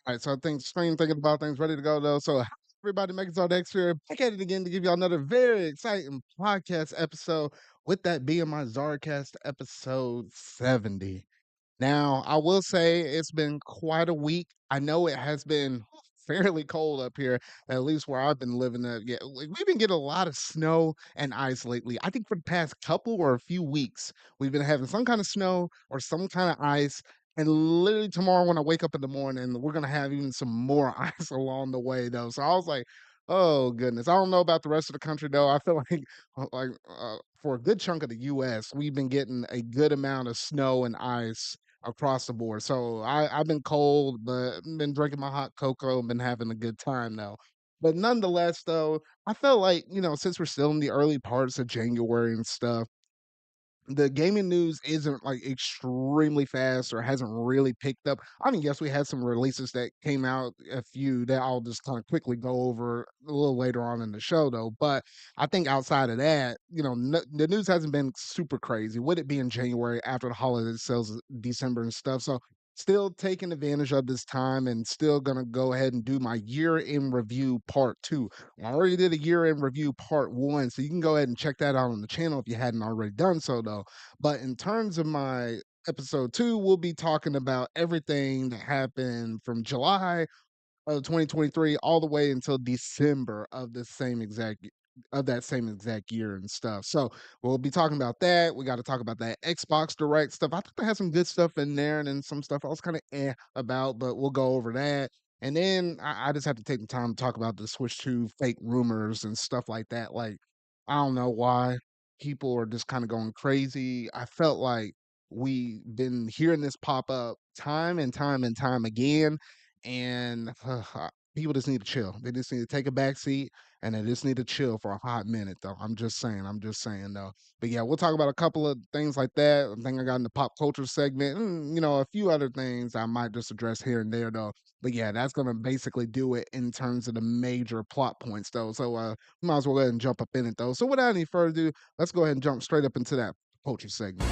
Alright, so I think stream thinking about things, ready to go though. So everybody making ZardX here, back at it again to give you another very exciting podcast episode. With that being my ZardCast episode 70. Now, I will say it's been quite a week. I know it has been fairly cold up here, at least where I've been living at. Yeah, we've been getting a lot of snow and ice lately. I think for the past couple or a few weeks, we've been having some kind of snow or some kind of ice. And literally tomorrow, when I wake up in the morning, we're gonna have even some more ice along the way, though. So I was like, "Oh goodness." I don't know about the rest of the country, though. I feel for a good chunk of the U.S., we've been getting a good amount of snow and ice across the board. So I've been cold, but been drinking my hot cocoa, been having a good time though. But nonetheless, though, I felt like, since we're still in the early parts of January and stuff, the gaming news isn't like extremely fast or hasn't really picked up. I mean, yes, we had some releases that came out, a few that I'll just kind of quickly go over a little later on in the show, though. But I think outside of that, the news hasn't been super crazy. With it being January after the holiday sales, December and stuff, so still taking advantage of this time and still gonna go ahead and do my year in review part two. I already did a year in review part one, so you can go ahead and check that out on the channel if you hadn't already done so, though. But in terms of my episode two, we'll be talking about everything that happened from July of 2023 all the way until December of that same exact year and stuff. So we'll be talking about that. We got to talk about that Xbox Direct stuff. I think they had some good stuff in there, and then some stuff I was kind of about, but we'll go over that. And then I just have to take the time to talk about the Switch 2 fake rumors and stuff like that. Like, I don't know why people are just kind of going crazy. I felt like we've been hearing this pop up time and time and time again, and people just need to chill. They just need to take a back seat, and they just need to chill for a hot minute, though. I'm just saying. I'm just saying, though. But yeah, we'll talk about a couple of things like that. I think I got in the pop culture segment, and a few other things I might just address here and there, though. But yeah, that's gonna basically do it in terms of the major plot points, though. So we might as well go ahead and jump up in it, though. So without any further ado, let's go ahead and jump straight up into that culture segment.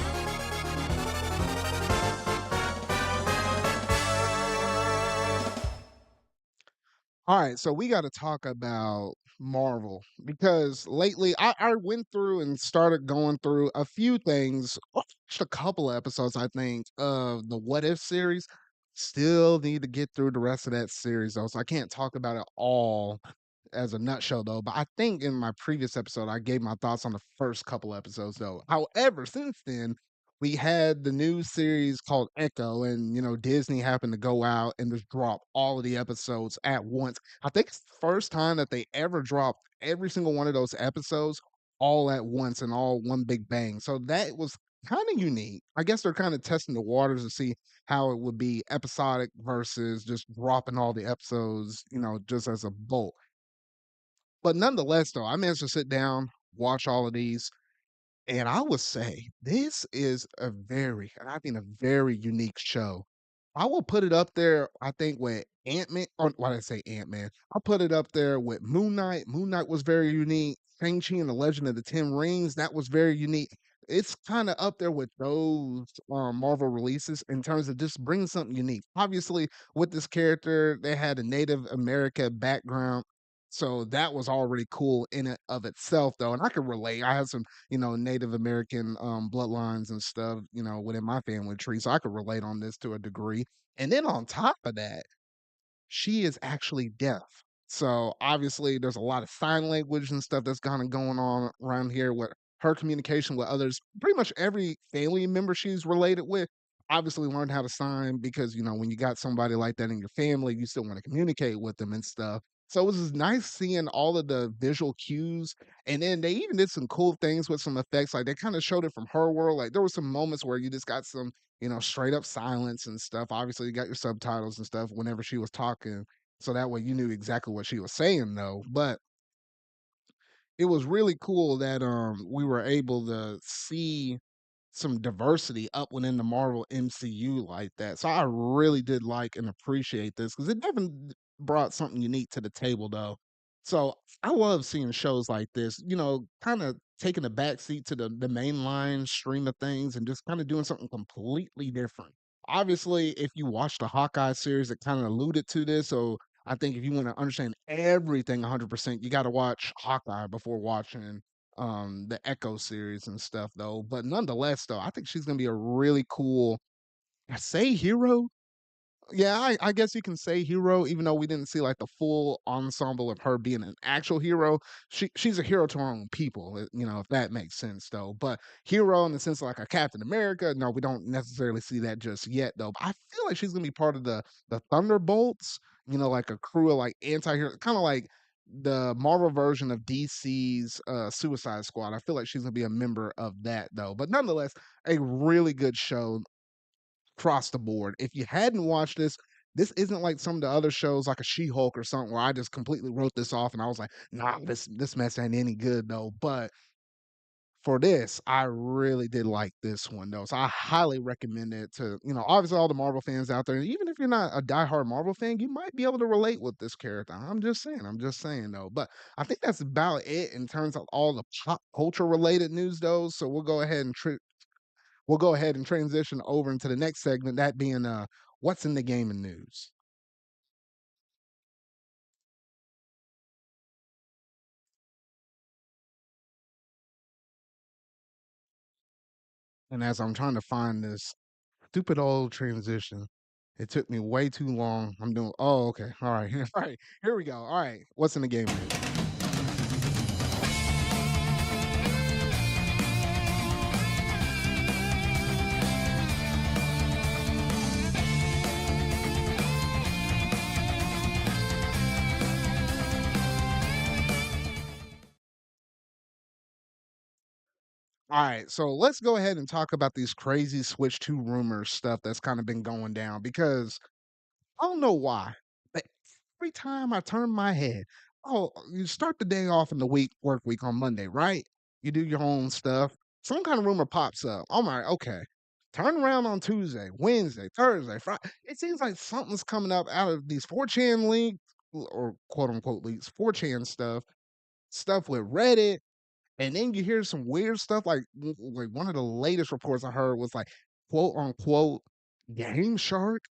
All right, so we got to talk about Marvel because lately I went through and started going through a few things, watched a couple of episodes, I think, of the What If series. Still need to get through the rest of that series though, so I can't talk about it all as a nutshell though. But I think in my previous episode, I gave my thoughts on the first couple episodes though. However, since then, we had the new series called Echo, and Disney happened to go out and just drop all of the episodes at once. I think it's the first time that they ever dropped every single one of those episodes all at once and all one big bang. So that was kind of unique. I guess they're kind of testing the waters to see how it would be episodic versus just dropping all the episodes, just as a bulk. But nonetheless, though, I managed to sit down, watch all of these, and I would say this is and I mean a very unique show. I will put it up there, I think, with Ant-Man, or why did I say Ant-Man? I'll put it up there with Moon Knight. Moon Knight was very unique. Shang-Chi and the Legend of the Ten Rings, that was very unique. It's kind of up there with those Marvel releases in terms of just bringing something unique. Obviously, with this character, they had a Native America background. So that was already cool in it of itself, though. And I could relate. I had some Native American bloodlines and stuff, within my family tree. So I could relate on this to a degree. And then on top of that, she is actually deaf. So obviously there's a lot of sign language and stuff that's kind of going on around here with her communication with others. Pretty much every family member she's related with obviously learned how to sign because when you got somebody like that in your family, you still want to communicate with them and stuff. So it was just nice seeing all of the visual cues. And then they even did some cool things with some effects. Like they kind of showed it from her world. Like there were some moments where you just got some straight up silence and stuff. Obviously, you got your subtitles and stuff whenever she was talking, so that way you knew exactly what she was saying, though. But it was really cool that we were able to see some diversity up within the Marvel MCU like that. So I really did like and appreciate this because it definitely brought something unique to the table, though. So I love seeing shows like this, kind of taking a back seat to the mainline stream of things and just kind of doing something completely different. obviously, if you watch the Hawkeye series, it kind of alluded to this. So I think if you want to understand everything 100%, you got to watch Hawkeye before watching the Echo series and stuff, though. But nonetheless, though, I think she's gonna be a really cool. I say hero, yeah, I guess you can say hero, even though we didn't see like the full ensemble of her being an actual hero. She's a hero to her own people, if that makes sense though. But hero in the sense of like a Captain America, no, we don't necessarily see that just yet though. But I feel like she's gonna be part of the Thunderbolts, like a crew of like anti-hero, kind of like the Marvel version of DC's Suicide Squad. I feel like she's gonna be a member of that though. But nonetheless, a really good show across the board. If you hadn't watched this isn't like some of the other shows like a She-Hulk or something where I just completely wrote this off and I was like, nah, this mess ain't any good though. But for this, I really did like this one though. So I highly recommend it to, obviously all the Marvel fans out there. Even if you're not a diehard Marvel fan, you might be able to relate with this character. I'm just saying though. But I think that's about it in terms of all the pop culture related news though. So we'll go ahead and transition over into the next segment, that being what's in the gaming news. And as I'm trying to find this stupid old transition, it took me way too long. I'm doing okay. All right. All right. Here we go. All right. What's in the gaming news? All right, so let's go ahead and talk about these crazy Switch 2 rumors stuff that's kind of been going down because I don't know why, but every time I turn my head, you start the day off in the work week on Monday, right? You do your own stuff. Some kind of rumor pops up. I'm like, okay. Turn around on Tuesday, Wednesday, Thursday, Friday. It seems like something's coming up out of these 4chan leaks or quote unquote leaks, 4chan stuff with Reddit. And then you hear some weird stuff like one of the latest reports I heard was like quote unquote Game Shark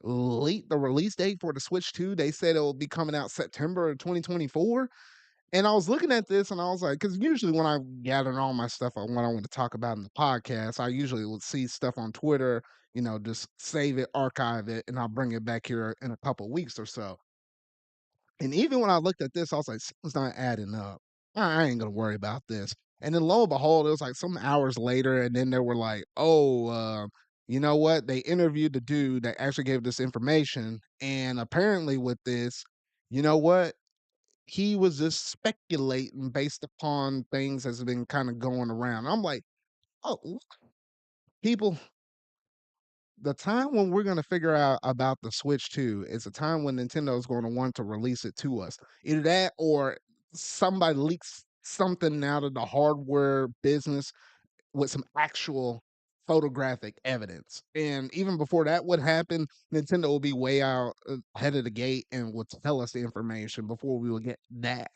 leaked the release date for the Switch 2. They said it will be coming out September of 2024. And I was looking at this and I was like, because usually when I gather all my stuff on what I want to talk about in the podcast, I usually would see stuff on Twitter, just save it, archive it, and I'll bring it back here in a couple weeks or so. And even when I looked at this, I was like, something's not adding up. I ain't gonna worry about this. And then lo and behold, it was like some hours later, and then they were like, "Oh, you know what? They interviewed the dude that actually gave this information, and apparently with this, you know what? He was just speculating based upon things that's been kind of going around." I'm like, "Oh, people, the time when we're going to figure out about the Switch 2 is a time when Nintendo is going to want to release it to us. Either that or somebody leaks something out of the hardware business with some actual photographic evidence. And even before that would happen, Nintendo will be way out ahead of the gate and will tell us the information before we will get that.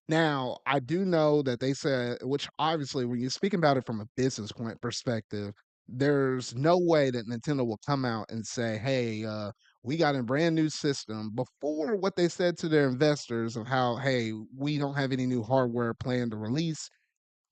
Now, I do know that they said, which obviously, when you're speaking about it from a business point perspective, there's no way that Nintendo will come out and say, "Hey, we got a brand new system." Before what they said to their investors of how, "Hey, we don't have any new hardware planned to release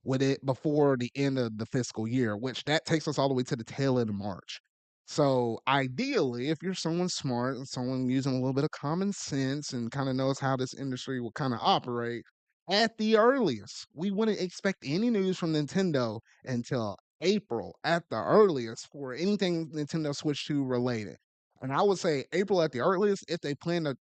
with it before the end of the fiscal year," which that takes us all the way to the tail end of March. So ideally, if you're someone smart and someone using a little bit of common sense and kind of knows how this industry will kind of operate, at the earliest, we wouldn't expect any news from Nintendo until April at the earliest for anything Nintendo Switch 2 related. And I would say April at the earliest if they plan to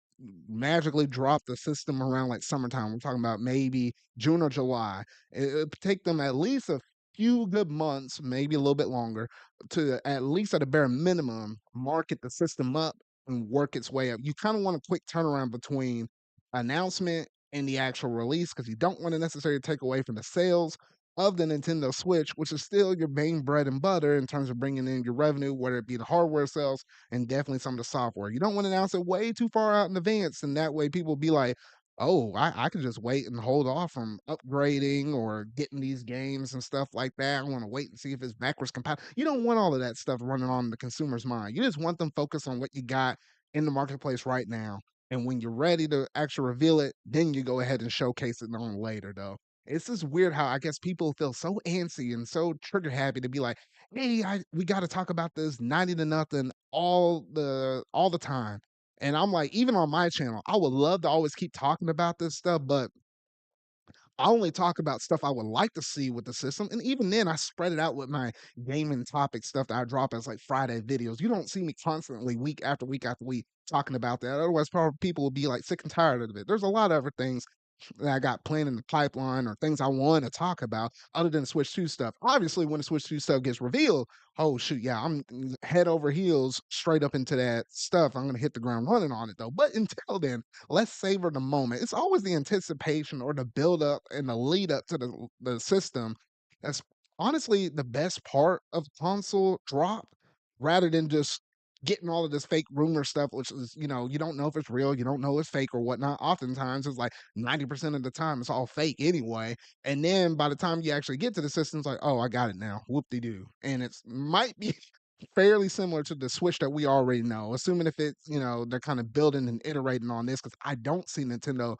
magically drop the system around like summertime. We're talking about maybe June or July. It'd take them at least a few good months, maybe a little bit longer, to at least at a bare minimum market the system up and work its way up. You kind of want a quick turnaround between announcement and the actual release because you don't want to necessarily take away from the sales of the Nintendo Switch, which is still your main bread and butter in terms of bringing in your revenue, whether it be the hardware sales and definitely some of the software. You don't want to announce it way too far out in advance, and that way people be like, oh, I could just wait and hold off from upgrading or getting these games and stuff like that. I want to wait and see if it's backwards compatible. You don't want all of that stuff running on the consumer's mind. You just want them focused on what you got in the marketplace right now. And when you're ready to actually reveal it, then you go ahead and showcase it on later, though. It's just weird how I guess people feel so antsy and so trigger happy to be like, "Hey, we got to talk about this 90 to nothing all the time." And I'm like, even on my channel, I would love to always keep talking about this stuff, but I only talk about stuff I would like to see with the system. And even then, I spread it out with my gaming topic stuff that I drop as like Friday videos. You don't see me constantly week after week after week talking about that. Otherwise, probably people will be like sick and tired of it. There's a lot of other things that I got planned in the pipeline or things I want to talk about other than Switch 2 stuff. Obviously, when the Switch 2 stuff gets revealed, oh shoot, yeah, I'm head over heels straight up into that stuff. I'm gonna hit the ground running on it though. But until then, let's savor the moment. It's always the anticipation or the build up and the lead up to the system that's honestly the best part of console drop rather than just getting all of this fake rumor stuff, which is, you don't know if it's real, you don't know it's fake or whatnot. Oftentimes, it's like 90% of the time, it's all fake anyway. And then by the time you actually get to the system, it's like, oh, I got it now. Whoop de doo. And it's might be fairly similar to the Switch that we already know, assuming if it's, they're kind of building and iterating on this, because I don't see Nintendo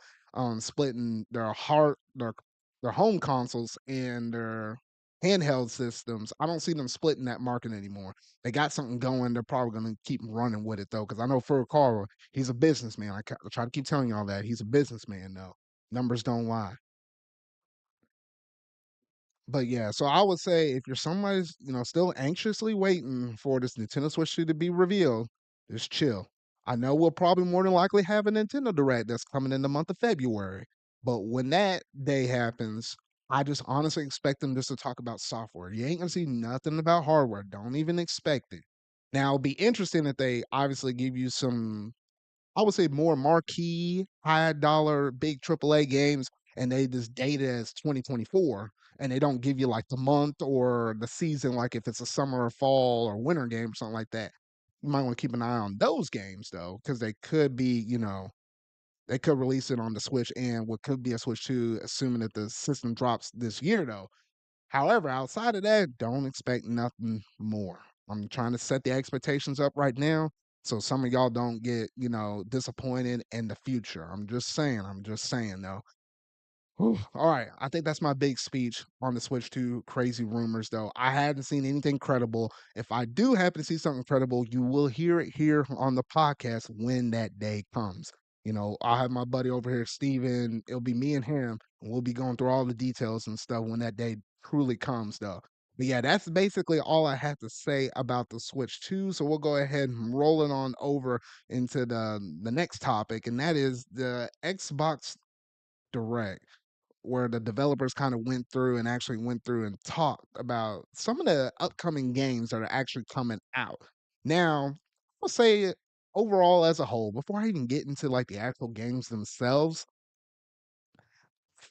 splitting their home consoles and their handheld systems. I don't see them splitting that market anymore. They got something going. They're probably going to keep running with it though, because I know Furukawa, he's a businessman. I try to keep telling y'all that he's a businessman though. Numbers don't lie. But yeah, so I would say if you're somebody's, still anxiously waiting for this Nintendo Switch 2 to be revealed, just chill. I know we'll probably more than likely have a Nintendo Direct that's coming in the month of February. But when that day happens, I just honestly expect them just to talk about software. You ain't gonna see nothing about hardware. Don't even expect it. Now, it'll be interesting that they obviously give you some, I would say, more marquee, high dollar, big AAA games, and they just date it as 2024, and they don't give you like the month or the season, like if it's a summer or fall or winter game or something like that. You might want to keep an eye on those games though, because they could be, they could release it on the Switch and what could be a Switch 2, assuming that the system drops this year though. However, outside of that, don't expect nothing more. I'm trying to set the expectations up right now so some of y'all don't get, disappointed in the future. I'm just saying though. Whew. All right, I think that's my big speech on the Switch to crazy rumors, though. I hadn't seen anything credible. If I do happen to see something credible, you will hear it here on the podcast when that day comes. I'll have my buddy over here, Steven. It'll be me and him, and we'll be going through all the details and stuff when that day truly comes, though. But yeah, that's basically all I have to say about the Switch 2. So we'll go ahead and roll it on over into the next topic, and that is the Xbox Direct, where the developers kind of went through and talked about some of the upcoming games that are actually coming out. Now, I'll say overall as a whole, before I even get into like the actual games themselves,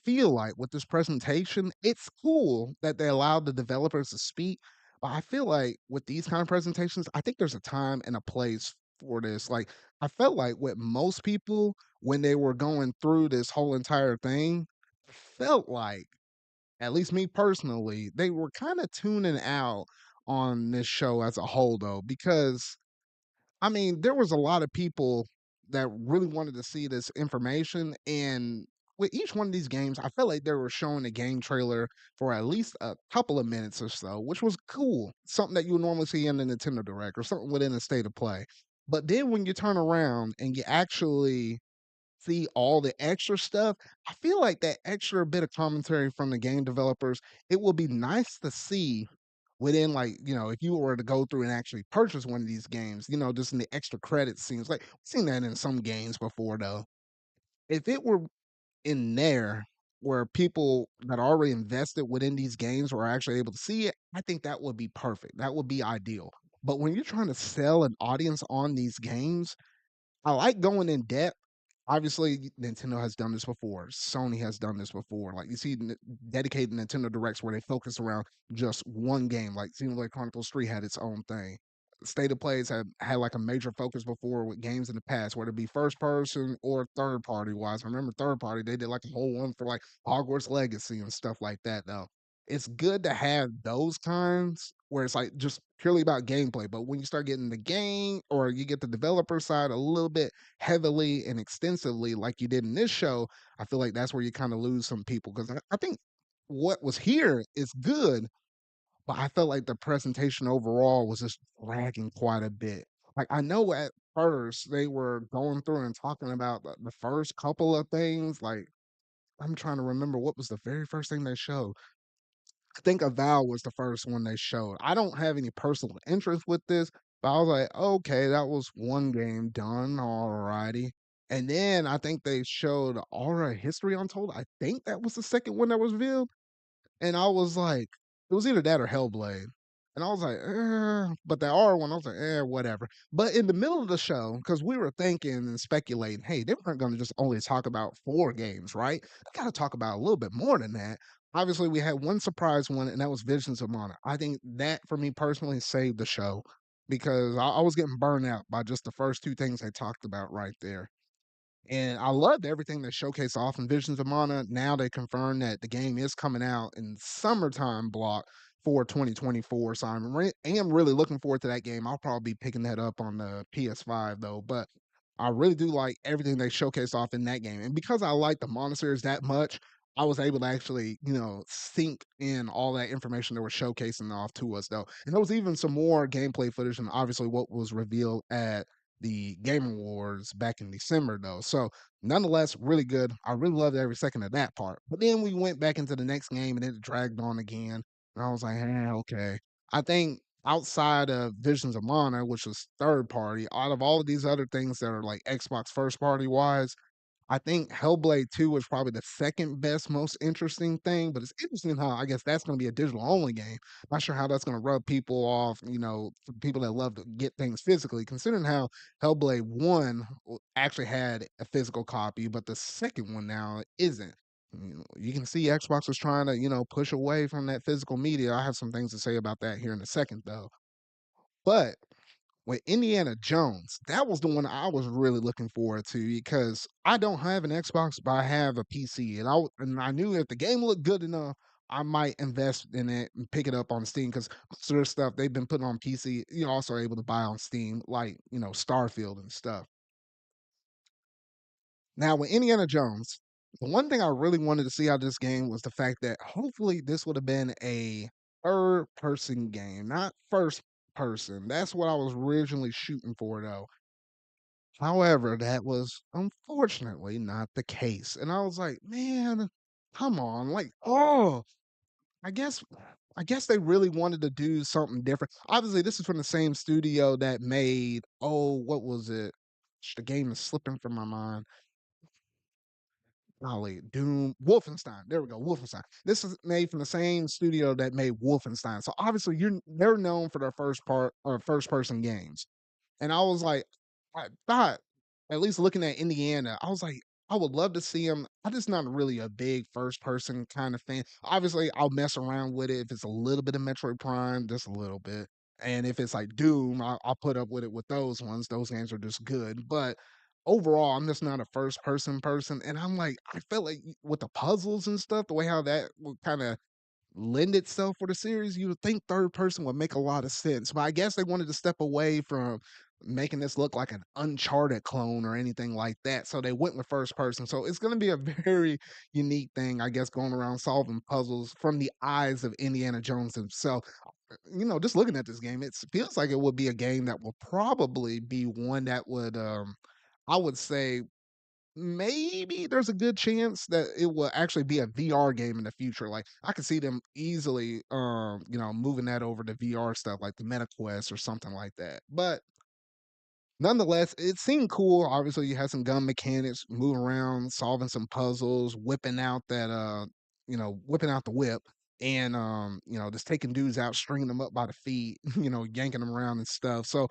feel like with this presentation, it's cool that they allowed the developers to speak. But I feel like with these kind of presentations, I think there's a time and a place for this. Like, I felt like with most people, when they were going through this whole entire thing, felt like, at least me personally, they were kind of tuning out on this show as a whole, though, because I mean, there was a lot of people that really wanted to see this information, and with each one of these games, I felt like they were showing a game trailer for at least a couple of minutes or so, which was cool. Something that you would normally see in the Nintendo Direct or something within a state of play. But then when you turn around and you actually see all the extra stuff, I feel like that extra bit of commentary from the game developers, it will be nice to see within, like, if you were to go through and actually purchase one of these games, just in the extra credit scenes. Like, we've seen that in some games before though. If it were in there where people that are already invested within these games were actually able to see it, I think that would be perfect. That would be ideal. But when you're trying to sell an audience on these games, I like going in depth. Obviously, Nintendo has done this before. Sony has done this before. Like, you see dedicated Nintendo Directs where they focus around just one game. Like Xenoblade Chronicles 3 had its own thing. State of Plays have had like a major focus before with games in the past, whether it be first person or third party wise. I remember third party, they did like a whole one for like Hogwarts Legacy and stuff like that, though. It's good to have those kinds where it's like just purely about gameplay. But when you start getting the game or you get the developer side a little bit heavily and extensively, like you did in this show, I feel like that's where you kind of lose some people. Because I think what was here is good, but I felt like the presentation overall was just lagging quite a bit. Like, I know at first they were going through and talking about the first couple of things. Like, I'm trying to remember what was the very first thing they showed. I think Avowed was the first one they showed. I don't have any personal interest with this, but I was like, okay, that was one game done. Alrighty. And then I think they showed Aura History Untold. I think that was the second one that was revealed. And I was like, it was either that or Hellblade. And I was like, but the R one, I was like, whatever. But in the middle of the show, because we were thinking and speculating, hey, they weren't going to just only talk about 4 games, right? They got to talk about a little bit more than that. Obviously, we had one surprise one, and that was Visions of Mana. I think that, for me personally, saved the show because I was getting burned out by just the first 2 things they talked about right there. And I loved everything they showcased off in Visions of Mana. Now they confirmed that the game is coming out in summertime block for 2024. So am really looking forward to that game. I'll probably be picking that up on the PS5 though. But I really do like everything they showcased off in that game. And because I like the Mana series that much, I was able to actually, sink in all that information they were showcasing off to us though. And there was even some more gameplay footage and obviously what was revealed at the Game Awards back in December, though. So, nonetheless, really good. I really loved every second of that part. But then we went back into the next game and it dragged on again. And I was like, okay. I think outside of Visions of Mana, which was third party, out of all of these other things that are like Xbox first party wise, I think Hellblade 2 was probably the second best, most interesting thing, but it's interesting how I guess that's gonna be a digital only game. Not sure how that's gonna rub people off, for people that love to get things physically, considering how Hellblade 1 actually had a physical copy, but the second one now isn't. You can see Xbox was trying to, push away from that physical media. I have some things to say about that here in a second, though. But with Indiana Jones, that was the one I was really looking forward to because I don't have an Xbox, but I have a PC, and I knew if the game looked good enough, I might invest in it and pick it up on Steam because most of their stuff they've been putting on PC, you're also able to buy on Steam, like Starfield and stuff. Now with Indiana Jones, the one thing I really wanted to see out of this game was the fact that hopefully this would have been a third person game, not first person. That's what I was originally shooting for though. However, that was unfortunately not the case. And I was like, man, come on. Like, oh, I guess I guess they really wanted to do something different. Obviously, this is from the same studio that made, oh, what was it? The game is slipping from my mind. Golly, Doom, Wolfenstein. There we go, Wolfenstein. This is made from the same studio that made Wolfenstein. So obviously, they're known for their first part or first person games. And I was like, I thought, at least looking at Indiana, I was like, I would love to see him. I'm just not really a big first person kind of fan. Obviously, I'll mess around with it if it's a little bit of Metroid Prime, just a little bit. And if it's like Doom, I'll put up with it with those ones. Those games are just good. But overall, I'm just not a first person. And I'm like, I felt like with the puzzles and stuff, the way how that would kind of lend itself for the series, you would think third person would make a lot of sense. But I guess they wanted to step away from making this look like an Uncharted clone or anything like that. So they went with first person. So it's going to be a very unique thing, I guess, going around solving puzzles from the eyes of Indiana Jones himself. Just looking at this game, it feels like it would be a game that will probably be one that would, I would say, maybe there's a good chance that it will actually be a VR game in the future. Like I could see them easily moving that over to VR stuff like the Meta Quest or something like that. But nonetheless, it seemed cool. Obviously, you had some gun mechanics, moving around, solving some puzzles, whipping out the whip and just taking dudes out, stringing them up by the feet, yanking them around and stuff. So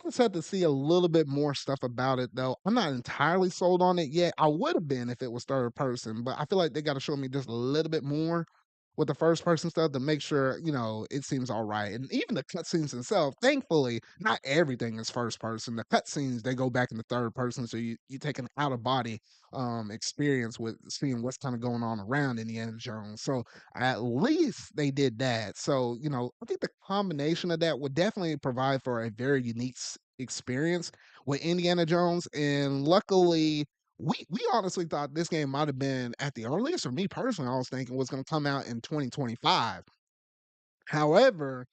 just had to see a little bit more stuff about it, though. I'm not entirely sold on it yet. I would have been if it was third person, but I feel like they got to show me just a little bit more. with the first person stuff to make sure, it seems all right. And even the cutscenes themselves, thankfully, not everything is first person. The cutscenes, they go back in the third person, so you take an out of body experience with seeing what's kind of going on around Indiana Jones. So at least they did that. So, I think the combination of that would definitely provide for a very unique experience with Indiana Jones. And luckily, we honestly thought this game might have been at the earliest, or me personally, I was thinking was going to come out in 2025. However,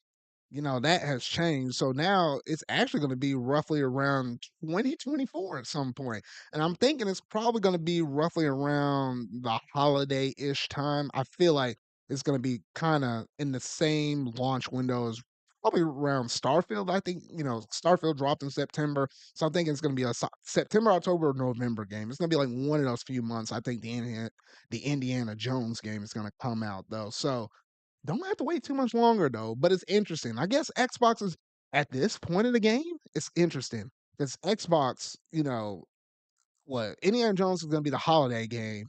that has changed. So now it's actually going to be roughly around 2024 at some point. And I'm thinking it's probably going to be roughly around the holiday ish time. I feel like it's going to be kind of in the same launch window as probably around Starfield. I think, Starfield dropped in September. So I'm thinking it's going to be a September, October, or November game. It's going to be like one of those few months. I think the Indiana Jones game is going to come out, though. So don't have to wait too much longer though, but it's interesting. I guess Xbox is at this point in the game, it's interesting because Xbox, what Indiana Jones is going to be the holiday game.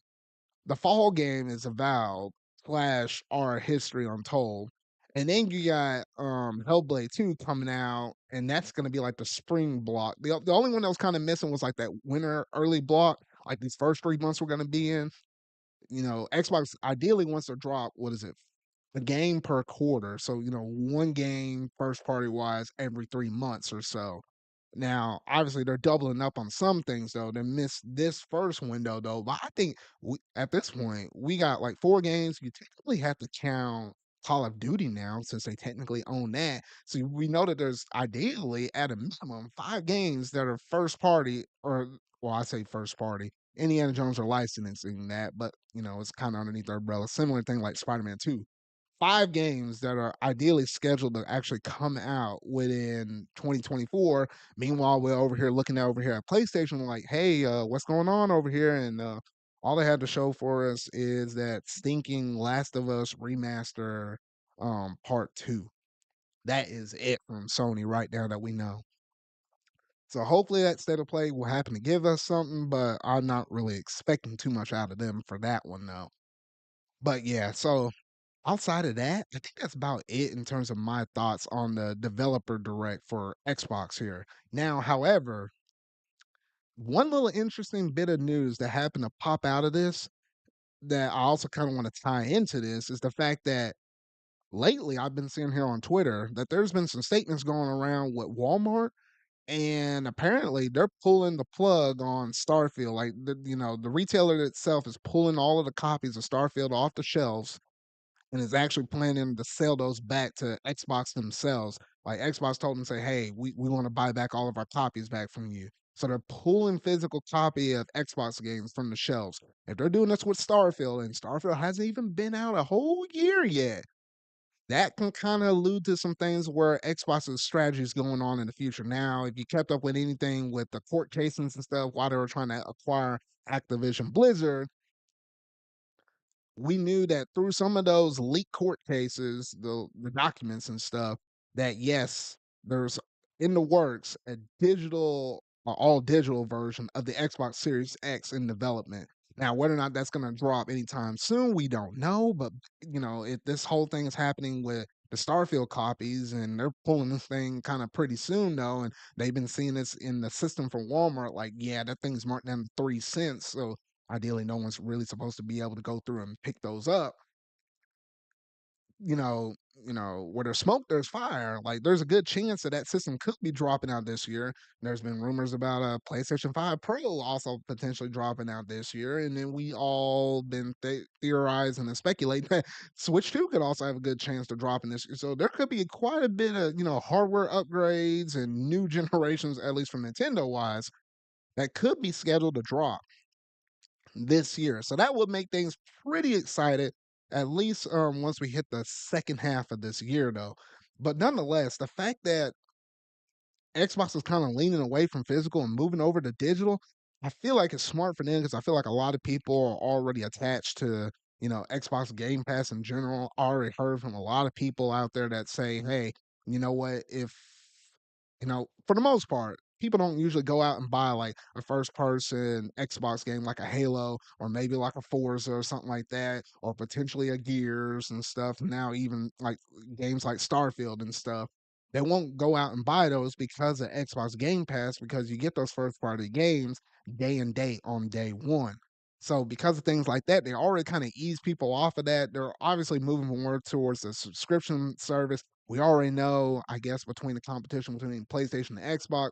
The fall game is Avowed slash our History Untold, and then you got Hellblade 2 coming out, and that's going to be like the spring block. The only one that was kind of missing was like that winter early block, like these first 3 months we're going to be in. Xbox ideally wants to drop, what is it, a game per quarter. So, one game first party wise every 3 months or so. Now, obviously, they're doubling up on some things though. They missed this first window though. But I think at this point we got like 4 games. You technically have to count Call of Duty now since they technically own that. So we know that there's ideally at a minimum 5 games that are first party, or well, I say first party. Indiana Jones are licensing that, but it's kind of underneath their umbrella. Similar thing like Spider-Man 2, 5 games that are ideally scheduled to actually come out within 2024. Meanwhile, we're over here looking over here at PlayStation, like, hey, what's going on over here? And all they had to show for us is that stinking Last of Us remaster part 2. That is it from Sony right now that we know. So hopefully that state of play will happen to give us something, but I'm not really expecting too much out of them for that one though. But yeah, so outside of that, I think that's about it in terms of my thoughts on the developer direct for Xbox here. Now, however, one little interesting bit of news that happened to pop out of this that I also kind of want to tie into this is the fact that lately I've been seeing here on Twitter that there's been some statements going around with Walmart, and apparently they're pulling the plug on Starfield. Like the retailer itself is pulling all of the copies of Starfield off the shelves and is actually planning to sell those back to Xbox themselves. Like Xbox told them, say, hey, we want to buy back all of our copies back from you. So they're pulling physical copy of Xbox games from the shelves. If they're doing this with Starfield, and Starfield hasn't even been out a whole year yet, that can kind of allude to some things where Xbox's strategy is going on in the future. Now, if you kept up with anything with the court casings and stuff while they were trying to acquire Activision Blizzard, we knew that through some of those leaked court cases, the documents and stuff, that yes, there's in the works a digital, all digital version of the Xbox Series X in development. Now, whether or not that's going to drop anytime soon, we don't know. But if this whole thing is happening with the Starfield copies, and they're pulling this thing kind of pretty soon, though, and they've been seeing this in the system from Walmart, like, yeah, that thing's marked down to 3 cents. So ideally no one's really supposed to be able to go through and pick those up. Where there's smoke there's fire. Like there's a good chance that that system could be dropping out this year. There's been rumors about a PlayStation 5 Pro also potentially dropping out this year, and then we all been theorizing and speculating that Switch 2 could also have a good chance to drop in this year. So there could be quite a bit of hardware upgrades and new generations, at least from Nintendo wise, that could be scheduled to drop this year. So that would make things pretty excited, at least once we hit the second half of this year, though. But nonetheless, the fact that Xbox is kind of leaning away from physical and moving over to digital, I feel like it's smart for them because I feel like a lot of people are already attached to Xbox Game Pass in general. I already heard from a lot of people out there that say, hey, you know what, if for the most part, people don't usually go out and buy like a first person Xbox game like a Halo or maybe like a Forza or something like that, or potentially a Gears and stuff. Now even like games like Starfield and stuff. They won't go out and buy those because of Xbox Game Pass, because you get those first party games day and date on day one. So because of things like that, they already kind of ease people off of that. They're obviously moving more towards the subscription service. We already know, I guess, between the competition between PlayStation and Xbox,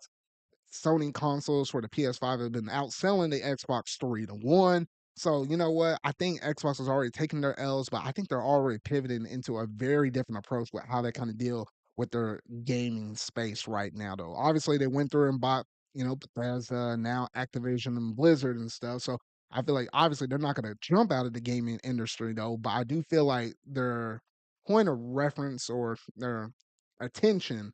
Sony consoles for the PS5 have been outselling the Xbox 3-1. So, you know what? I think Xbox is already taking their L's, but I think they're already pivoting into a very different approach with how they kind of deal with their gaming space right now, though. Obviously, they went through and bought, Bethesda, now Activision and Blizzard and stuff. So I feel like obviously they're not going to jump out of the gaming industry, though, but I do feel like their point of reference or their attention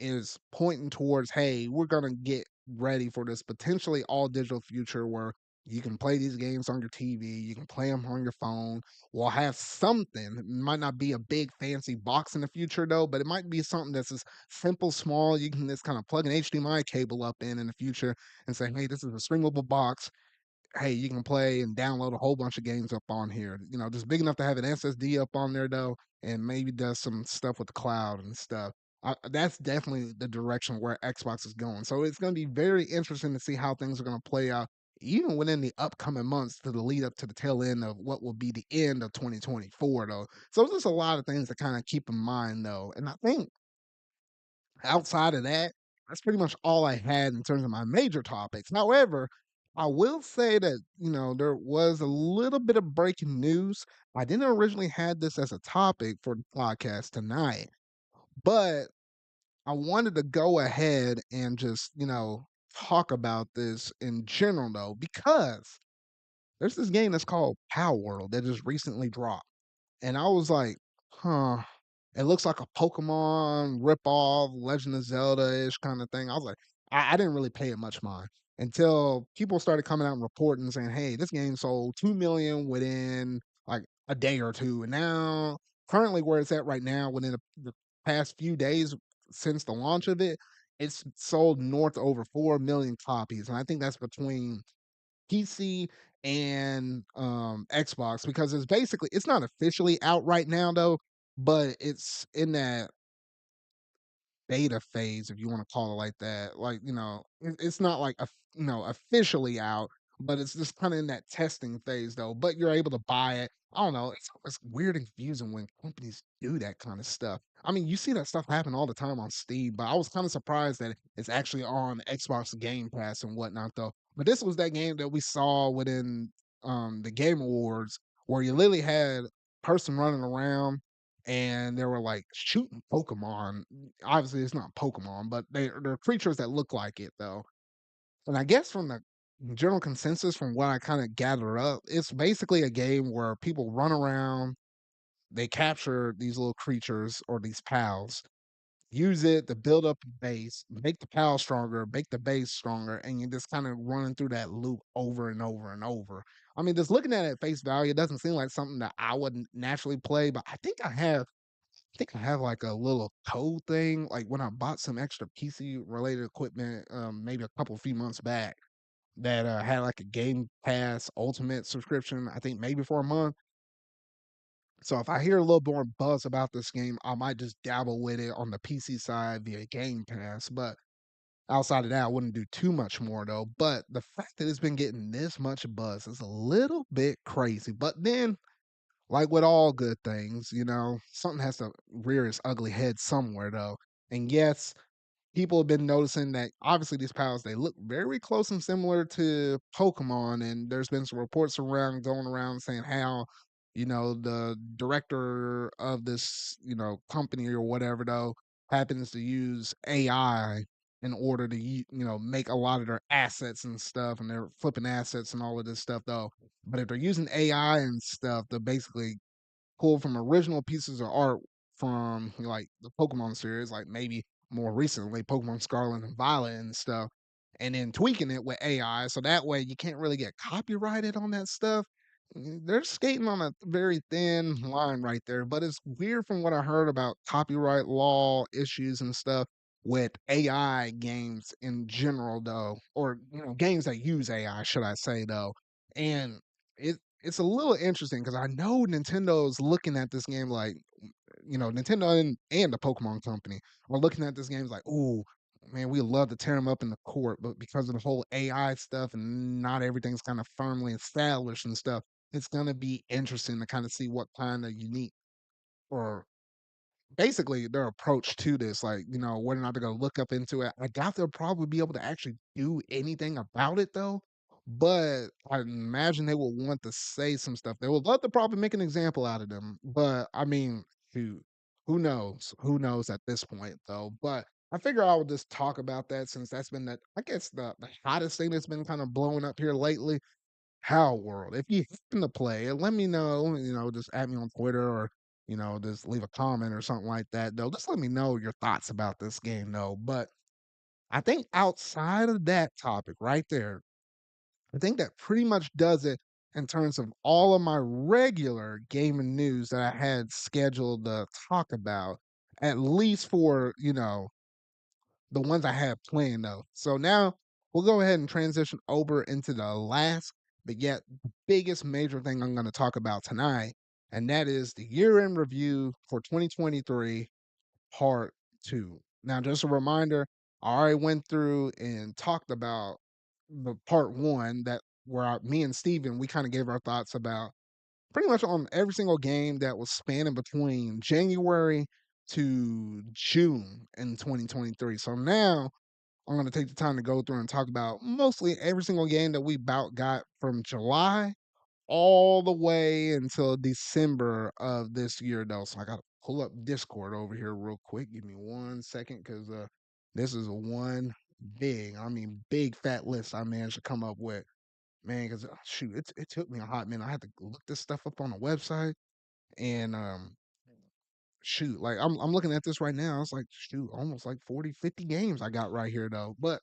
is pointing towards, hey, we're gonna get ready for this potentially all digital future where you can play these games on your TV, you can play them on your phone. We'll have something. It might not be a big fancy box in the future though, but it might be something that's as simple, small. You can just kind of plug an HDMI cable up in the future and say, hey, this is a streamable box. Hey, you can play and download a whole bunch of games up on here. Just big enough to have an SSD up on there though, and maybe does some stuff with the cloud and stuff. That's definitely the direction where Xbox is going. So it's going to be very interesting to see how things are going to play out, even within the upcoming months to the lead up to the tail end of what will be the end of 2024, though. So there's a lot of things to kind of keep in mind, though. And I think outside of that, that's pretty much all I had in terms of my major topics. However, I will say that, there was a little bit of breaking news. I didn't originally had this as a topic for the podcast tonight, but I wanted to go ahead and just, talk about this in general though, because there's this game that's called Power World that just recently dropped. And I was like, huh, it looks like a Pokemon ripoff, Legend of Zelda-ish kind of thing. I was like, I didn't really pay it much mind until people started coming out and reporting saying, hey, this game sold 2 million within like a day or two. And now, currently where it's at right now, within the past few days since the launch of it, it's sold north of over 4 million copies. And I think that's between PC and Xbox, because it's not officially out right now though, but it's in that beta phase, if you want to call it like that. Like, it's not like officially out, but it's just kind of in that testing phase though. But you're able to buy it. I don't know. It's weird and confusing when companies do that kind of stuff. I mean, you see that stuff happen all the time on Steam, but I was kind of surprised that it's actually on Xbox Game Pass and whatnot though. But this was that game that we saw within the Game Awards, where you literally had person running around and they were like shooting Pokemon. Obviously, it's not Pokemon, but they're creatures that look like it though. And I guess from the general consensus, from what I kind of gather up, it's basically a game where people run around, they capture these little creatures or these pals, use it to build up a base, make the pal stronger, make the base stronger, and you're just kind of running through that loop over and over and over. I mean, just looking at it at face value, it doesn't seem like something that I would naturally play, but I think I have like a little code thing. Like when I bought some extra PC related equipment, maybe a few months back, that had like a Game Pass Ultimate subscription. I think maybe for a month. So if I hear a little more buzz about this game, I might just dabble with it on the PC side via Game Pass. But outside of that, I wouldn't do too much more though. But the fact that it's been getting this much buzz is a little bit crazy. But then, like with all good things, something has to rear its ugly head somewhere though. And yes, people have been noticing that obviously these pals, they look very close and similar to Pokemon, and there's been some reports going around saying how, the director of this, company or whatever though happens to use AI in order to make a lot of their assets and stuff, and they're flipping assets and all of this stuff though. But if they're using AI and stuff to basically pull from original pieces of art from like the Pokemon series, like maybe more recently Pokemon Scarlet and Violet and stuff, and then tweaking it with AI so that way you can't really get copyrighted on that stuff. They're skating on a very thin line right there, but it's weird from what I heard about copyright law issues and stuff. with AI games in general, though, or games that use AI, should I say, though. And it's a little interesting because I know Nintendo's looking at this game like, Nintendo and the Pokemon Company are looking at this game like, ooh, man, we love to tear them up in the court, but because of the whole AI stuff and not everything's kind of firmly established and stuff, it's gonna be interesting to kind of see what kind of unique or basically their approach to this, like, whether or not they're gonna look up into it. I doubt they'll probably be able to actually do anything about it though. But I imagine they will want to say some stuff. They would love to probably make an example out of them. But I mean, shoot, who knows? Who knows at this point though? But I figure I would just talk about that since that's been I guess the hottest thing that's been kind of blowing up here lately. How World. If you happen to play it, let me know. Just add me on Twitter or just leave a comment or something like that. Though, just let me know your thoughts about this game, though. But I think outside of that topic right there, I think that pretty much does it in terms of all of my regular gaming news that I had scheduled to talk about, at least for the ones I have planned though. So now we'll go ahead and transition over into the last, but yet the biggest major thing I'm going to talk about tonight, and that is the year in review for 2023, part two. Now, just a reminder, I already went through and talked about the part one that where me and Steven, we kind of gave our thoughts about pretty much on every single game that was spanning between January to June in 2023. So now I'm going to take the time to go through and talk about mostly every single game that we about got from July all the way until December of this year, though. So I got to pull up Discord over here real quick. Give me 1 second because this is one big fat list I managed to come up with. Man, because shoot, it took me a hot minute. I had to look this stuff up on a website and shoot, like I'm looking at this right now. It's like shoot, almost like 40, 50 games I got right here though. But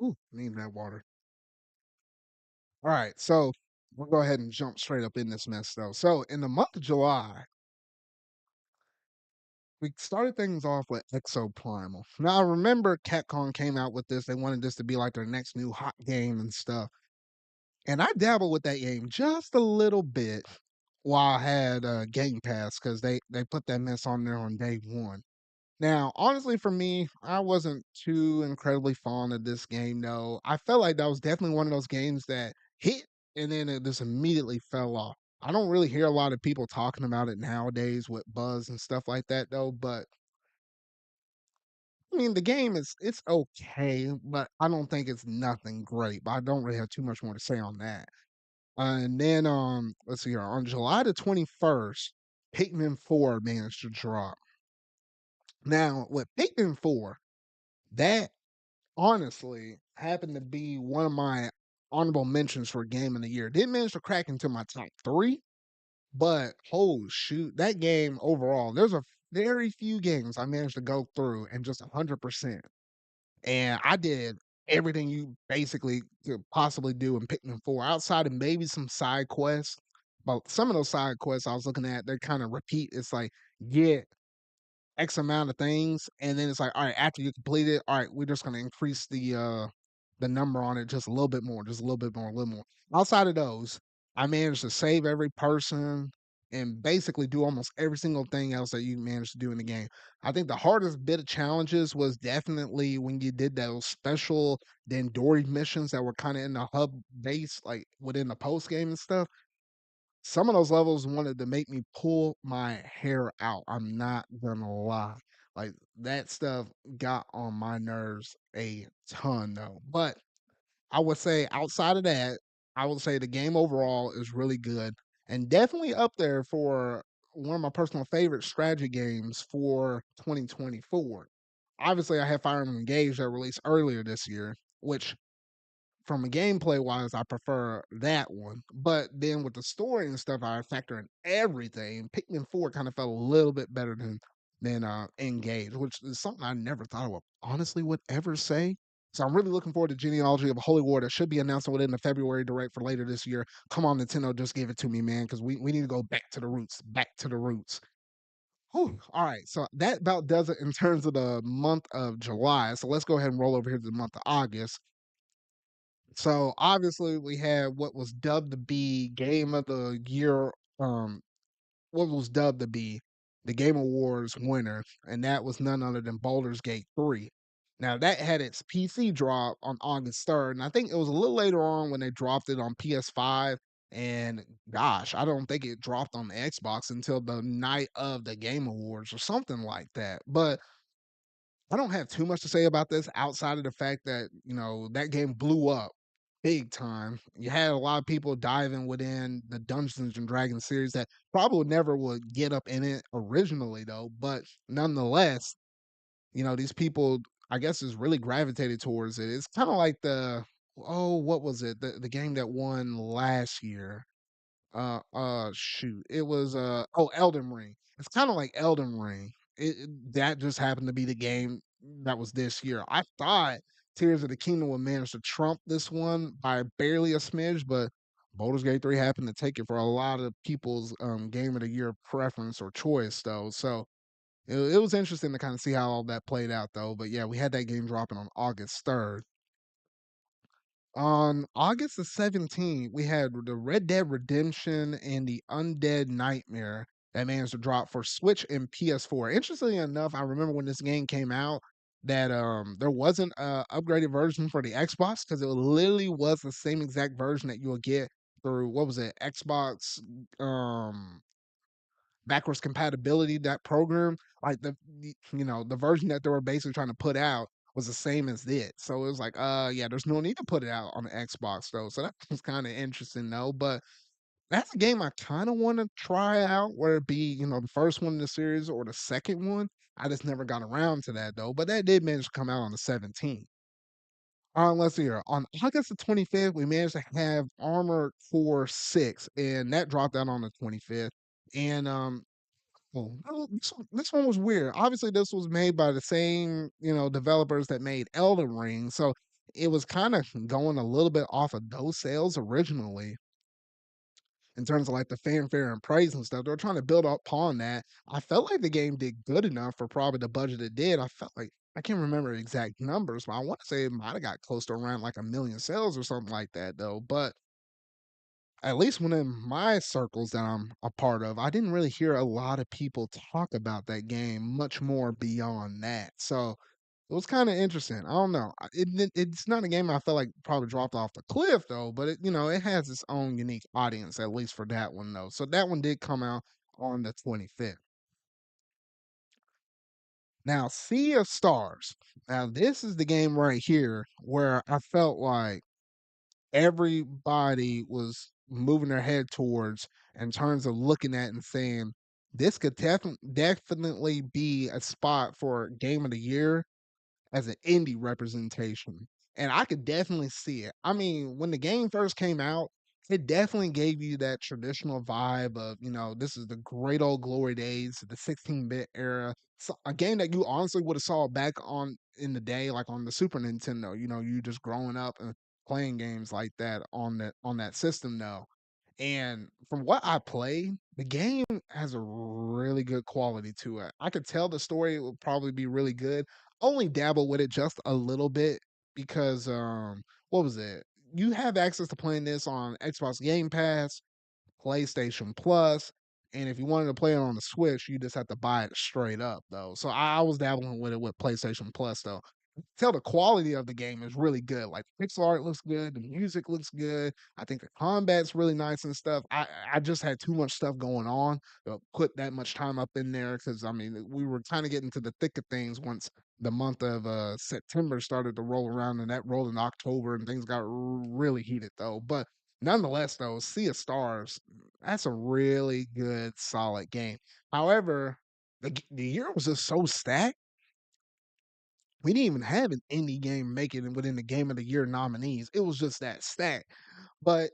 ooh, need that water. All right, so we'll go ahead and jump straight up in this mess though. So in the month of July, we started things off with Exo Primal. Now I remember Capcom came out with this. They wanted this to be like their next new hot game and stuff. And I dabbled with that game just a little bit while I had Game Pass because they put that mess on there on day one. Now, honestly, for me, I wasn't too incredibly fond of this game. No, I felt like that was definitely one of those games that hit and then it just immediately fell off. I don't really hear a lot of people talking about it nowadays with buzz and stuff like that, though. But I mean, the game it's okay, but I don't think it's nothing great. But I don't really have too much more to say on that. And then let's see here. On July the 21st, Pikmin 4 managed to drop. Now, with Pikmin 4, that honestly happened to be one of my honorable mentions for game of the year. Didn't manage to crack into my top three, but oh shoot, that game overall, there's a very few games I managed to go through and just 100%. And I did everything you basically could possibly do in Pikmin 4, outside of maybe some side quests. But some of those side quests I was looking at, they kind of repeat. It's like, get X amount of things, and then it's like, all right, after you complete it, all right, we're just gonna increase the number on it just a little bit more, just a little bit more, a little more. Outside of those, I managed to save every person and basically do almost every single thing else that you managed to do in the game. I think the hardest bit of challenges was definitely when you did those special Dandori missions that were kind of in the hub base, like within the post game and stuff. Some of those levels wanted to make me pull my hair out. I'm not gonna lie. Like that stuff got on my nerves a ton though. But I would say outside of that, I would say the game overall is really good and definitely up there for one of my personal favorite strategy games for 2024. Obviously, I have Fire Emblem Engage that released earlier this year, which from a gameplay wise, I prefer that one. But then with the story and stuff, I factor in everything. Pikmin 4 kind of felt a little bit better than Engage, which is something I never thought I would honestly would ever say. So I'm really looking forward to Genealogy of a Holy War that should be announcing within the February direct for later this year. Come on, Nintendo, just give it to me, man, because we need to go back to the roots, back to the roots. Whew. All right, so that about does it in terms of the month of July. So let's go ahead and roll over here to the month of August. So obviously we had what was dubbed to be Game of the Year, um, what was dubbed to be the Game Awards winner, and that was none other than Baldur's Gate 3. Now that had its PC drop on August 3rd, and I think it was a little later on when they dropped it on PS5. And gosh, I don't think it dropped on the Xbox until the night of the Game Awards or something like that. But I don't have too much to say about this outside of the fact that, that game blew up big time. You had a lot of people diving within the Dungeons and Dragons series that probably never would get up in it originally though, but nonetheless, these people I guess is really gravitated towards it. It's kind of like what was it? The game that won last year. Shoot, it was Elden Ring. It's kind of like Elden Ring. That just happened to be the game that was this year. I thought Tears of the Kingdom would manage to trump this one by barely a smidge, but Baldur's Gate 3 happened to take it for a lot of people's game of the year preference or choice though. So it was interesting to kind of see how all that played out though. But yeah, we had that game dropping on August 3rd. On August the 17th, we had the Red Dead Redemption and the Undead Nightmare that managed to drop for Switch and PS4. Interestingly enough, I remember when this game came out that there wasn't a upgraded version for the Xbox because it literally was the same exact version that you would get through what was it, Xbox backwards compatibility, that program, like the version that they were basically trying to put out was the same as it. So it was like, yeah, there's no need to put it out on the Xbox though. So that was kind of interesting though. But that's a game I kind of want to try out, where it be, the first one in the series or the second one. I just never got around to that though. But that did manage to come out on the 17th. Let's see here. On August the 25th, we managed to have Armored Core 6, and that dropped out on the 25th. And no, this one was weird. Obviously, this was made by the same, developers that made Elden Ring, so it was kind of going a little bit off of those sales originally in terms of like the fanfare and praise and stuff. They were trying to build upon that. I felt like the game did good enough for probably the budget it did. I felt like I can't remember exact numbers, but I want to say it might have got close to around like a million sales or something like that, though. But at least within my circles that I'm a part of, I didn't really hear a lot of people talk about that game much more beyond that. So it was kind of interesting. I don't know. It's not a game I felt like probably dropped off the cliff though, but it has its own unique audience at least for that one though. So that one did come out on the 25th. Now, Sea of Stars. Now, this is the game right here where I felt like everybody was moving their head towards in terms of looking at and saying this could definitely be a spot for game of the year as an indie representation. And I could definitely see it. I mean, when the game first came out, it definitely gave you that traditional vibe of, this is the great old glory days, the 16-bit era. So a game that you honestly would have saw back on in the day, like on the Super Nintendo, you just growing up and playing games like that on that system now. And from what I played, the game has a really good quality to it. I could tell the story will probably be really good. Only dabble with it just a little bit because what was it? You have access to playing this on Xbox Game Pass, PlayStation Plus, and if you wanted to play it on the Switch, you just have to buy it straight up though. So I was dabbling with it with PlayStation Plus though. Tell the quality of the game is really good. Like the pixel art looks good, the music looks good. I think the combat's really nice and stuff. I just had too much stuff going on to put that much time up in there because I mean we were kind of getting to the thick of things once the month of September started to roll around and that rolled in October and things got really heated though. But nonetheless though, Sea of Stars, that's a really good solid game. However, the year was just so stacked we didn't even have an indie game make it within the Game of the Year nominees. It was just that stack. But,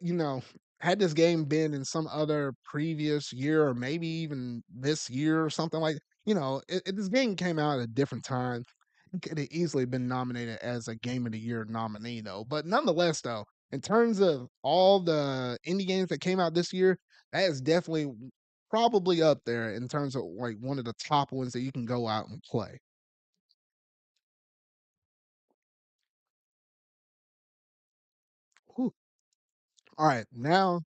had this game been in some other previous year or maybe even this year or something like, this game came out at a different time. could have easily been nominated as a Game of the Year nominee, though. But nonetheless, though, in terms of all the indie games that came out this year, that is definitely probably up there in terms of like one of the top ones that you can go out and play. Whew. All right, now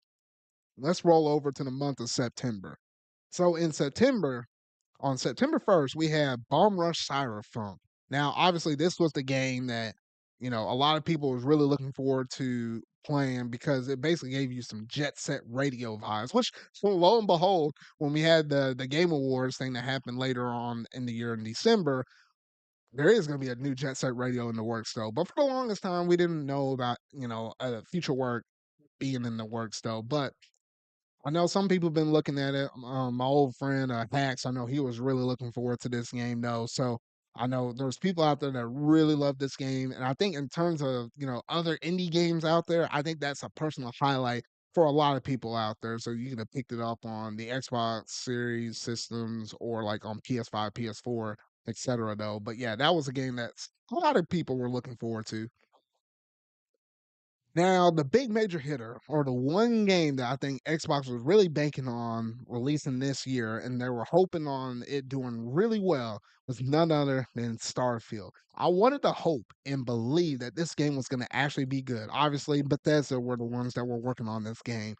let's roll over to the month of September. So in September, on September 1st, we had Bomb Rush Cyberpunk. Now, obviously, this was the game that, a lot of people was really looking forward to playing because it basically gave you some jet set radio vibes, which so lo and behold, when we had the Game Awards thing that happened later on in the year in December, there is going to be a new jet set radio in the works though. But for the longest time, we didn't know about, future work being in the works though. But I know some people have been looking at it. My old friend Hacks, I know he was really looking forward to this game though. So I know there's people out there that really love this game, and I think in terms of other indie games out there, I think that's a personal highlight for a lot of people out there. So you could have picked it up on the Xbox Series systems or like on PS5, PS4, etc. Though, but yeah, that was a game that a lot of people were looking forward to. Now, the big major hitter, or the one game that I think Xbox was really banking on releasing this year, and they were hoping on it doing really well, was none other than Starfield. I wanted to hope and believe that this game was going to actually be good. Obviously, Bethesda were the ones that were working on this game.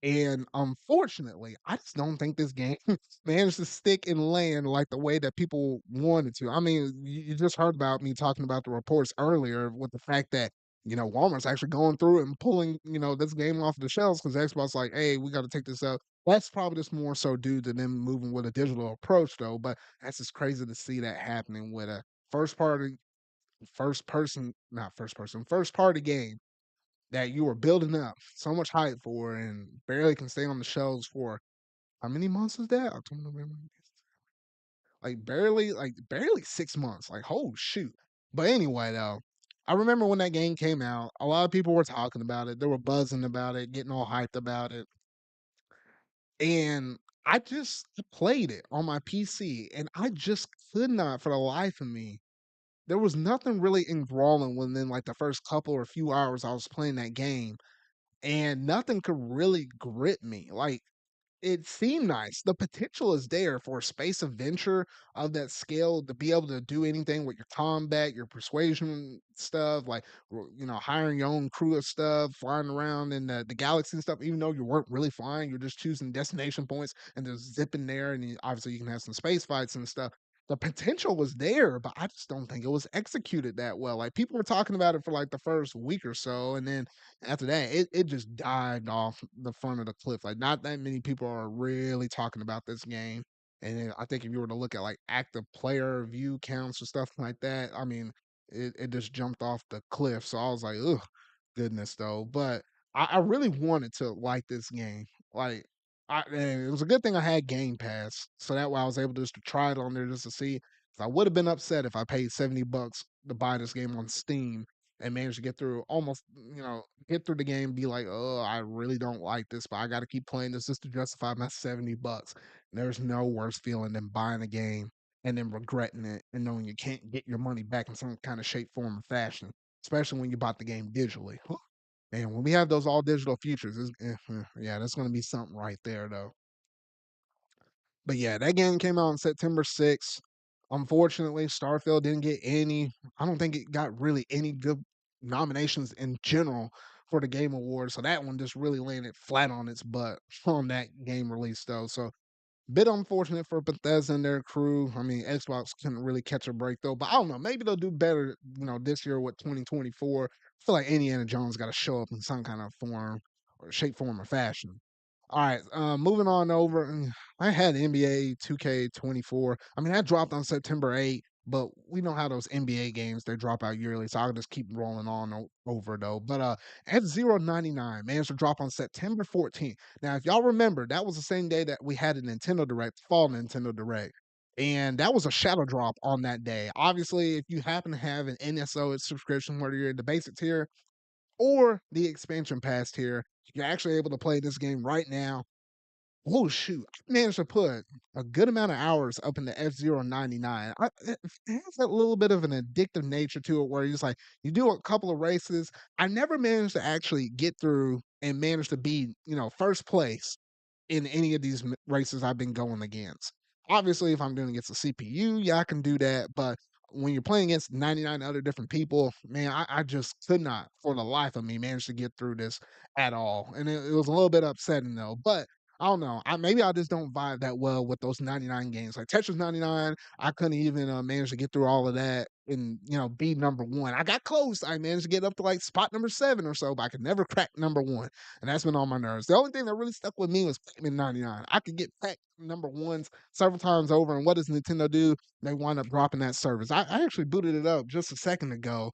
And unfortunately, I just don't think this game managed to stick and land like the way that people wanted to. I mean, you just heard about me talking about the reports earlier with the fact that, Walmart's actually going through and pulling, this game off the shelves because Xbox like, hey, we got to take this out. That's probably just more so due to them moving with a digital approach though. But that's just crazy to see that happening with a first party, first person, not first person, first party game that you were building up so much hype for and barely can stay on the shelves for how many months is that? October, November, like barely 6 months. Like, oh shoot. But anyway, though, I remember when that game came out, a lot of people were talking about it. They were buzzing about it, getting all hyped about it. And I just played it on my PC and I just could not for the life of me. There was nothing really enthralling within like the first couple or few hours I was playing that game, and nothing could really grip me. Like it seemed nice. The potential is there for a space adventure of that scale to be able to do anything with your combat, your persuasion stuff, like hiring your own crew of stuff, flying around in the galaxy and stuff. Even though you weren't really flying, you're just choosing destination points and just zipping there. And obviously, you can have some space fights and stuff. The potential was there, but I just don't think it was executed that well. Like people were talking about it for like the first week or so, and then after that, it just dived off the front of the cliff. Like not that many people are really talking about this game. And then I think if you were to look at like active player view counts or stuff like that, I mean, it just jumped off the cliff. So I was like, ugh, goodness though. But I really wanted to like this game. Like and it was a good thing I had Game Pass, so that way I was able just to try it on there just to see. 'Cause I would have been upset if I paid $70 to buy this game on Steam and managed to get through almost, get through the game and be like, oh, I really don't like this, but I got to keep playing this just to justify my $70. There's no worse feeling than buying a game and then regretting it and knowing you can't get your money back in some kind of shape, form, or fashion, especially when you bought the game digitally. Man, when we have those all digital features, yeah, that's going to be something right there, though. But yeah, that game came out on September 6th. Unfortunately, Starfield didn't get any. I don't think it got really any good nominations in general for the Game Awards. So that one just really landed flat on its butt on that game release, though. So bit unfortunate for Bethesda and their crew. I mean, Xbox couldn't really catch a break though. But I don't know. Maybe they'll do better, this year with 2024. I feel like Indiana Jones got to show up in some kind of form or shape, form, or fashion. All right, moving on over. I had NBA 2K24. I mean, that dropped on September 8th, but we know how those NBA games they drop out yearly, so I'll just keep rolling on over though. But F099 managed to drop on September 14th. Now, if y'all remember, that was the same day that we had a Nintendo Direct, fall Nintendo Direct. And that was a shadow drop on that day. Obviously, if you happen to have an NSO subscription, whether you're in the basic tier or the expansion pass tier, you're actually able to play this game right now Oh shoot, I managed to put a good amount of hours up in the F-Zero 99. It has a little bit of an addictive nature to it where it's like you do a couple of races. I never managed to actually get through and manage to be, first place in any of these races I've been going against. Obviously, if I'm doing against a CPU, yeah, I can do that. But when you're playing against 99 other different people, man, I just could not, for the life of me, manage to get through this at all. And it was a little bit upsetting though. But I don't know. Maybe I just don't vibe that well with those 99 games. Like Tetris 99, I couldn't even manage to get through all of that and be number one. I got close. I managed to get up to like spot number 7 or so, but I could never crack number one, and that's been on my nerves. The only thing that really stuck with me was Pac-Man 99. I could get pack number ones several times over, and what does Nintendo do? They wind up dropping that service. I actually booted it up just a second ago.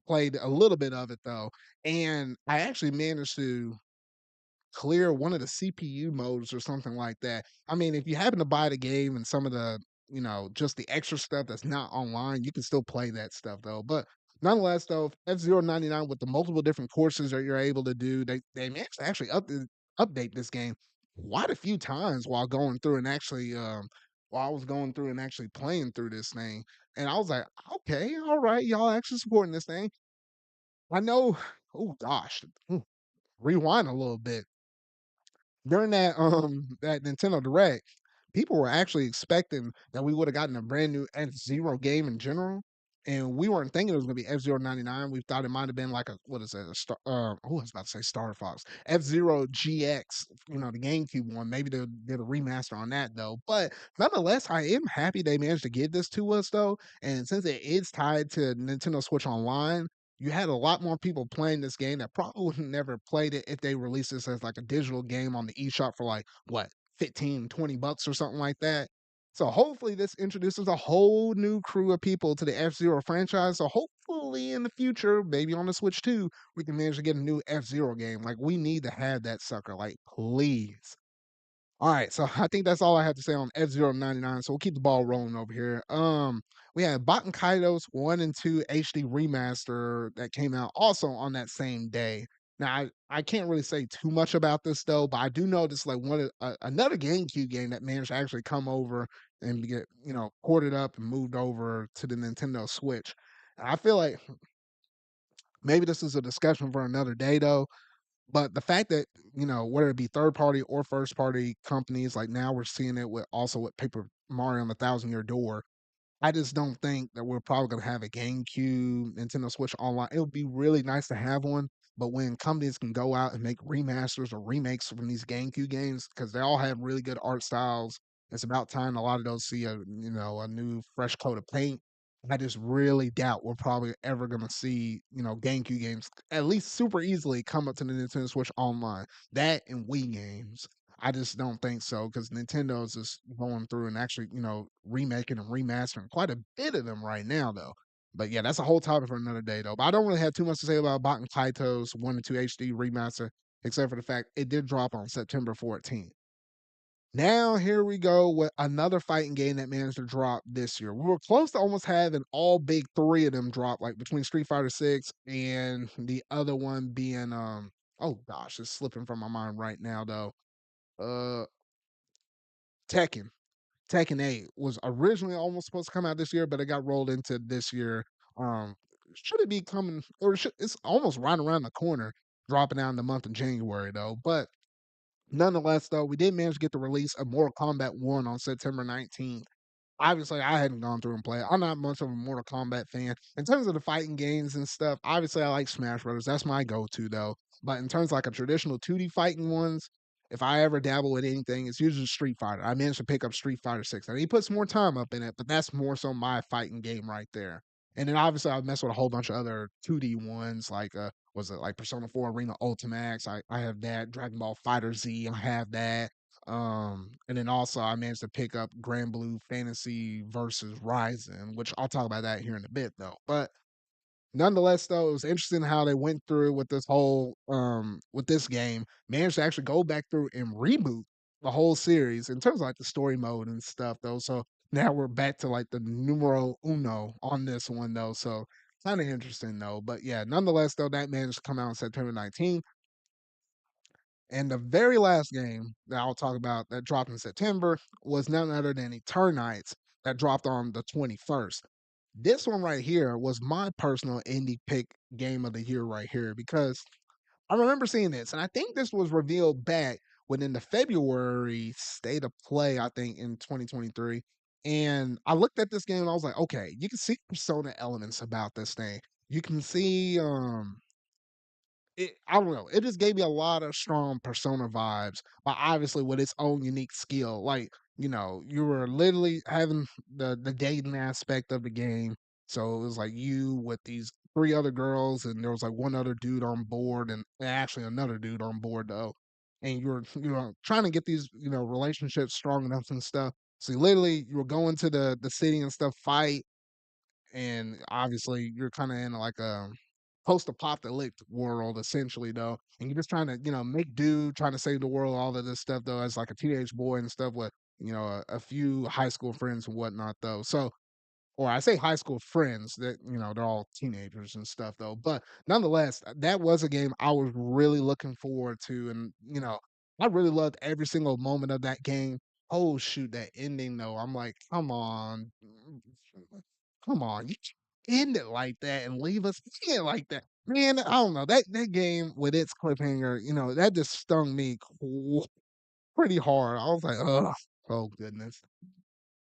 Played a little bit of it though, and I actually managed to clear one of the CPU modes or something like that. I mean, if you happen to buy the game and some of the, just the extra stuff that's not online, you can still play that stuff though. But nonetheless, though, F-Zero 99 with the multiple different courses that you're able to do, they managed to actually update this game quite a few times while going through and actually while I was going through and actually playing through this thing. And I was like, okay, all right, y'all actually supporting this thing. I know, oh gosh, rewind a little bit during that Nintendo Direct, people were actually expecting that we would have gotten a brand new F-Zero game in general. And we weren't thinking it was gonna be F-Zero 99. We thought it might have been like a what is it? A star I was about to say Star Fox. F-Zero GX, the GameCube one. Maybe they did a remaster on that though. But nonetheless, I am happy they managed to give this to us though. And since it is tied to Nintendo Switch Online, you had a lot more people playing this game that probably would have never played it if they released this as like a digital game on the eShop for like what 15, $20 or something like that. So hopefully this introduces a whole new crew of people to the F-Zero franchise. So hopefully in the future, maybe on the Switch too, we can manage to get a new F-Zero game. Like we need to have that sucker. Like please. All right, so I think that's all I have to say on F-Zero 99. So we'll keep the ball rolling over here. We had Baten Kaitos 1 and 2 HD remaster that came out also on that same day. Now I can't really say too much about this though, but I do know this like another GameCube game that managed to actually come over and get ported up and moved over to the Nintendo Switch. And I feel like maybe this is a discussion for another day though, but the fact that, whether it be third party or first party companies, like now we're seeing it with also with Paper Mario and the Thousand Year Door. I just don't think that we're probably gonna have a GameCube, Nintendo Switch Online. It would be really nice to have one, but when companies can go out and make remasters or remakes from these GameCube games, because they all have really good art styles, it's about time a lot of those see a new fresh coat of paint. I just really doubt we're probably ever gonna see, GameCube games at least super easily come up to the Nintendo Switch Online. That and Wii games. I just don't think so because Nintendo's just going through and actually, remaking and remastering quite a bit of them right now, though. But yeah, that's a whole topic for another day, though. But I don't really have too much to say about Baten Kaitos 1 and 2 HD remaster, except for the fact it did drop on September 14th. Now here we go with another fighting game that managed to drop this year. We were close to almost having all big three of them drop, like between Street Fighter 6 and the other one being oh gosh, it's slipping from my mind right now though. Uh Tekken. Tekken 8 was originally almost supposed to come out this year, but it got rolled into this year. Um, should it be coming or it's almost right around the corner, dropping out in the month of January though. But nonetheless, though, we did manage to get the release of Mortal Kombat 1 on September 19th. Obviously, I hadn't gone through and played. I'm not much of a Mortal Kombat fan. In terms of the fighting games and stuff, obviously I like Smash Brothers. That's my go-to though. But in terms of like a traditional 2D fighting ones, if I ever dabble with anything, it's usually Street Fighter. I managed to pick up Street Fighter 6. And he puts more time up in it, but that's more so my fighting game right there. And then obviously I mess with a whole bunch of other 2D ones like was it like Persona 4 Arena Ultimax? I have that. Dragon Ball Fighter Z, I have that. And then also I managed to pick up Grand Blue Fantasy versus Ryzen, which I'll talk about that here in a bit though. But nonetheless, though, it was interesting how they went through with this whole with this game, managed to actually go back through and reboot the whole series in terms of like the story mode and stuff though. So now we're back to like the numero uno on this one though. So kind of interesting though. But yeah, nonetheless though, that managed to come out on September 19th. And the very last game that I'll talk about that dropped in September was none other than Eternites that dropped on the 21st. This one right here was my personal indie pick game of the year right here because I remember seeing this, and I think this was revealed back within the February state of play, I think in 2023. And I looked at this game and I was like, okay, you can see persona elements about this thing. You can see I don't know. It just gave me a lot of strong Persona vibes, but obviously with its own unique skill. Like, you were literally having the dating aspect of the game. So it was like you with these three other girls, and there was like one other dude on board, and actually another dude on board though. And you were trying to get these relationships strong enough and stuff. So you were going to the city and stuff, fight, and obviously you're kind of in like a post-apocalyptic world essentially though, and you're just trying to make do, trying to save the world, all of this stuff though, as like a teenage boy and stuff with a few high school friends and whatnot though. So, or I say high school friends that they're all teenagers and stuff though, but nonetheless, that was a game I was really looking forward to, and I really loved every single moment of that game. Oh shoot, that ending though, I'm like, come on, come on, you can't end it like that and leave us in like that. Man, I don't know. That game with its cliffhanger, that just stung me pretty hard. I was like, oh goodness.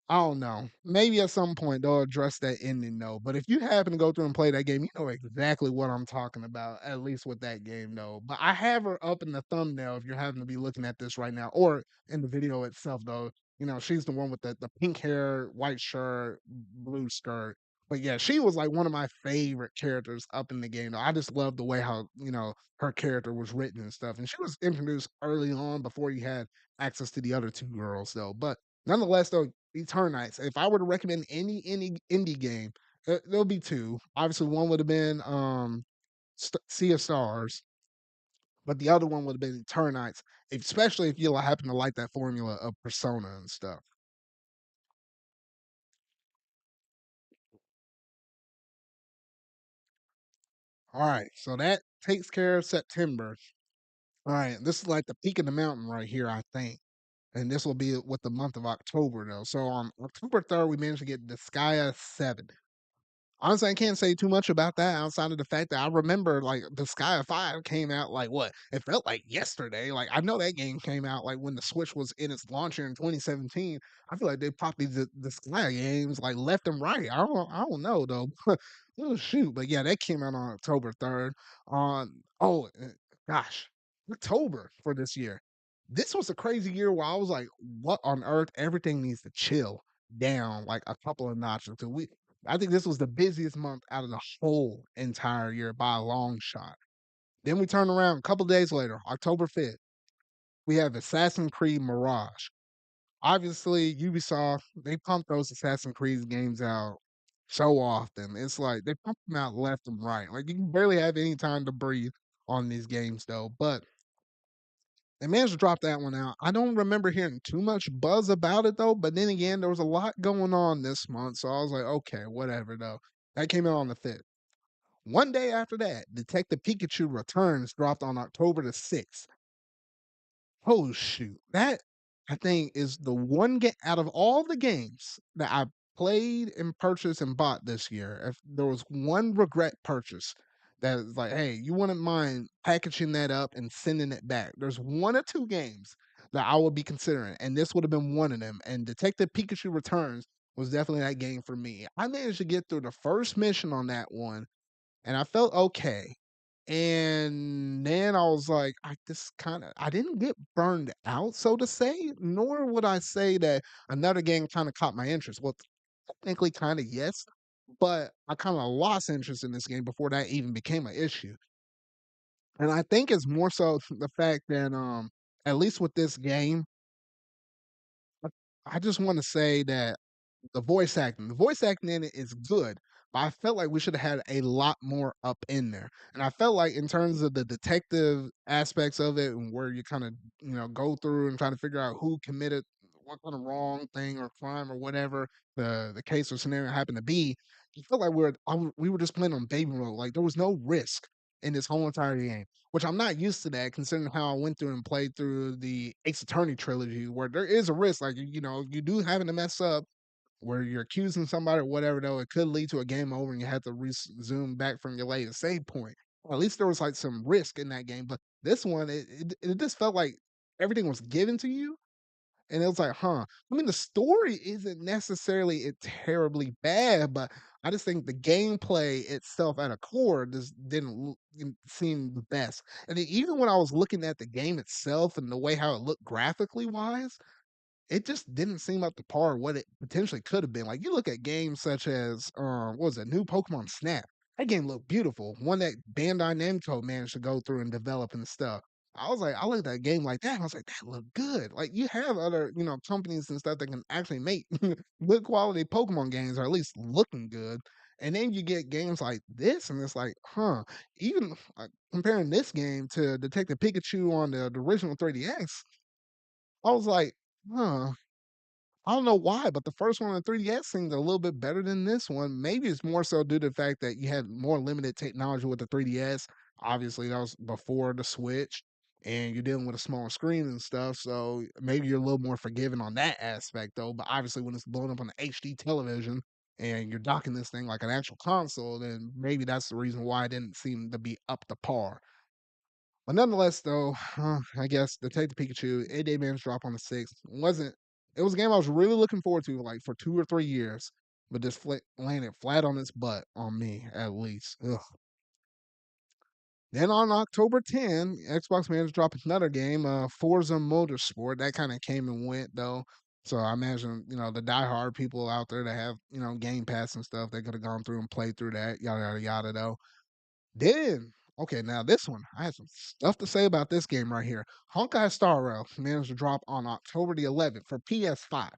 I don't know. Maybe at some point they'll address that ending though. But if you happen to go through and play that game, you know exactly what I'm talking about, at least with that game though. But I have her up in the thumbnail if you're having to be looking at this right now, or in the video itself though. She's the one with the pink hair, white shirt, blue skirt. But yeah, she was like one of my favorite characters up in the game. Though. I just love the way how, her character was written and stuff. And she was introduced early on before you had access to the other two girls though. But nonetheless, though, Eternites. If I were to recommend any indie game, there'll be two. Obviously, one would have been Sea of Stars, but the other one would have been Eternites. Especially if you happen to like that formula of Persona and stuff. All right, so that takes care of September. All right, this is like the peak of the mountain right here, I think. And this will be with the month of October, though. So on October 3rd, we managed to get Disgaea 7. Honestly, I can't say too much about that outside of the fact that I remember like the Sky of Five came out like what? It felt like yesterday. Like I know that game came out like when the Switch was in its launcher in 2017. I feel like they popped the Sky games like left and right. I don't know though. Oh shoot, but yeah, that came out on October 3rd. On gosh, October for this year. This was a crazy year where I was like, what on earth? Everything needs to chill down like a couple of notches. I think this was the busiest month out of the whole entire year by a long shot. Then we turn around a couple days later, October 5th, we have Assassin's Creed Mirage. Obviously, Ubisoft, they pump those Assassin's Creed games out so often. It's like they pump them out left and right. Like you can barely have any time to breathe on these games though. But they managed to drop that one out. I don't remember hearing too much buzz about it though, but then again, there was a lot going on this month. So I was like, okay, whatever though. That came out on the 5th. One day after that, Detective Pikachu Returns dropped on October the 6th. Oh shoot. That I think is the one game out of all the games that I played and purchased and bought this year. If there was one regret purchase that is like, hey, you wouldn't mind packaging that up and sending it back. There's one or two games that I would be considering, and this would have been one of them. And Detective Pikachu Returns was definitely that game for me. I managed to get through the first mission on that one and I felt okay. And then I was like, I didn't get burned out, so to say, nor would I say that another game kind of caught my interest. Well, technically, kind of yes, but I kind of lost interest in this game before that even became an issue. And I think it's more so the fact that, at least with this game, I I just want to say that the voice acting in it is good, but I felt like we should have had a lot more up in there. And I felt like in terms of the detective aspects of it and where you kind of, go through and try to figure out who committed what kind of wrong thing or crime or whatever the case or scenario happened to be, you felt like we were just playing on baby mode. Like there was no risk. in this whole entire game, which I'm not used to that considering how I went through and played through the Ace Attorney trilogy, where there is a risk, like you do having to mess up where you're accusing somebody or whatever, though, it could lead to a game over and you have to resume back from your latest save point. Or at least there was like some risk in that game. But this one, it just felt like everything was given to you. And it was like, huh. I mean, the story isn't necessarily terribly bad, but I just think the gameplay itself at a core just didn't seem the best. And then even when I was looking at the game itself and the way how it looked graphically wise, it just didn't seem up to par what it potentially could have been. Like you look at games such as what was it, new Pokemon Snap. That game looked beautiful. One that Bandai Namco managed to go through and develop and stuff. I was like, I looked at a game like that, and I was like, that looked good. Like you have other, companies and stuff that can actually make good quality Pokemon games, or at least looking good. And then you get games like this, and it's like, huh? Even comparing this game to Detective Pikachu on the original 3DS, I was like, huh. I don't know why, but the first one on the 3DS seemed a little bit better than this one. Maybe it's more so due to the fact that you had more limited technology with the 3DS. Obviously, that was before the Switch, and you're dealing with a smaller screen and stuff. So maybe you're a little more forgiving on that aspect, though. But obviously, when it's blown up on the HD television and you're docking this thing like an actual console, then maybe that's the reason why it didn't seem to be up to par. But nonetheless, though, I guess Detective Pikachu, 8-day managed drop on the 6th. Wasn't It was a game I was really looking forward to like for 2 or 3 years, but just landed flat on its butt on me at least. Ugh. Then on October 10, Xbox managed to drop another game, Forza Motorsport. That kind of came and went though. So I imagine, the diehard people out there that have, Game Pass and stuff, they could have gone through and played through that, yada yada yada though. Then, okay, now this one, I have some stuff to say about this game right here. Honkai Star Rail managed to drop on October the 11th for PS5.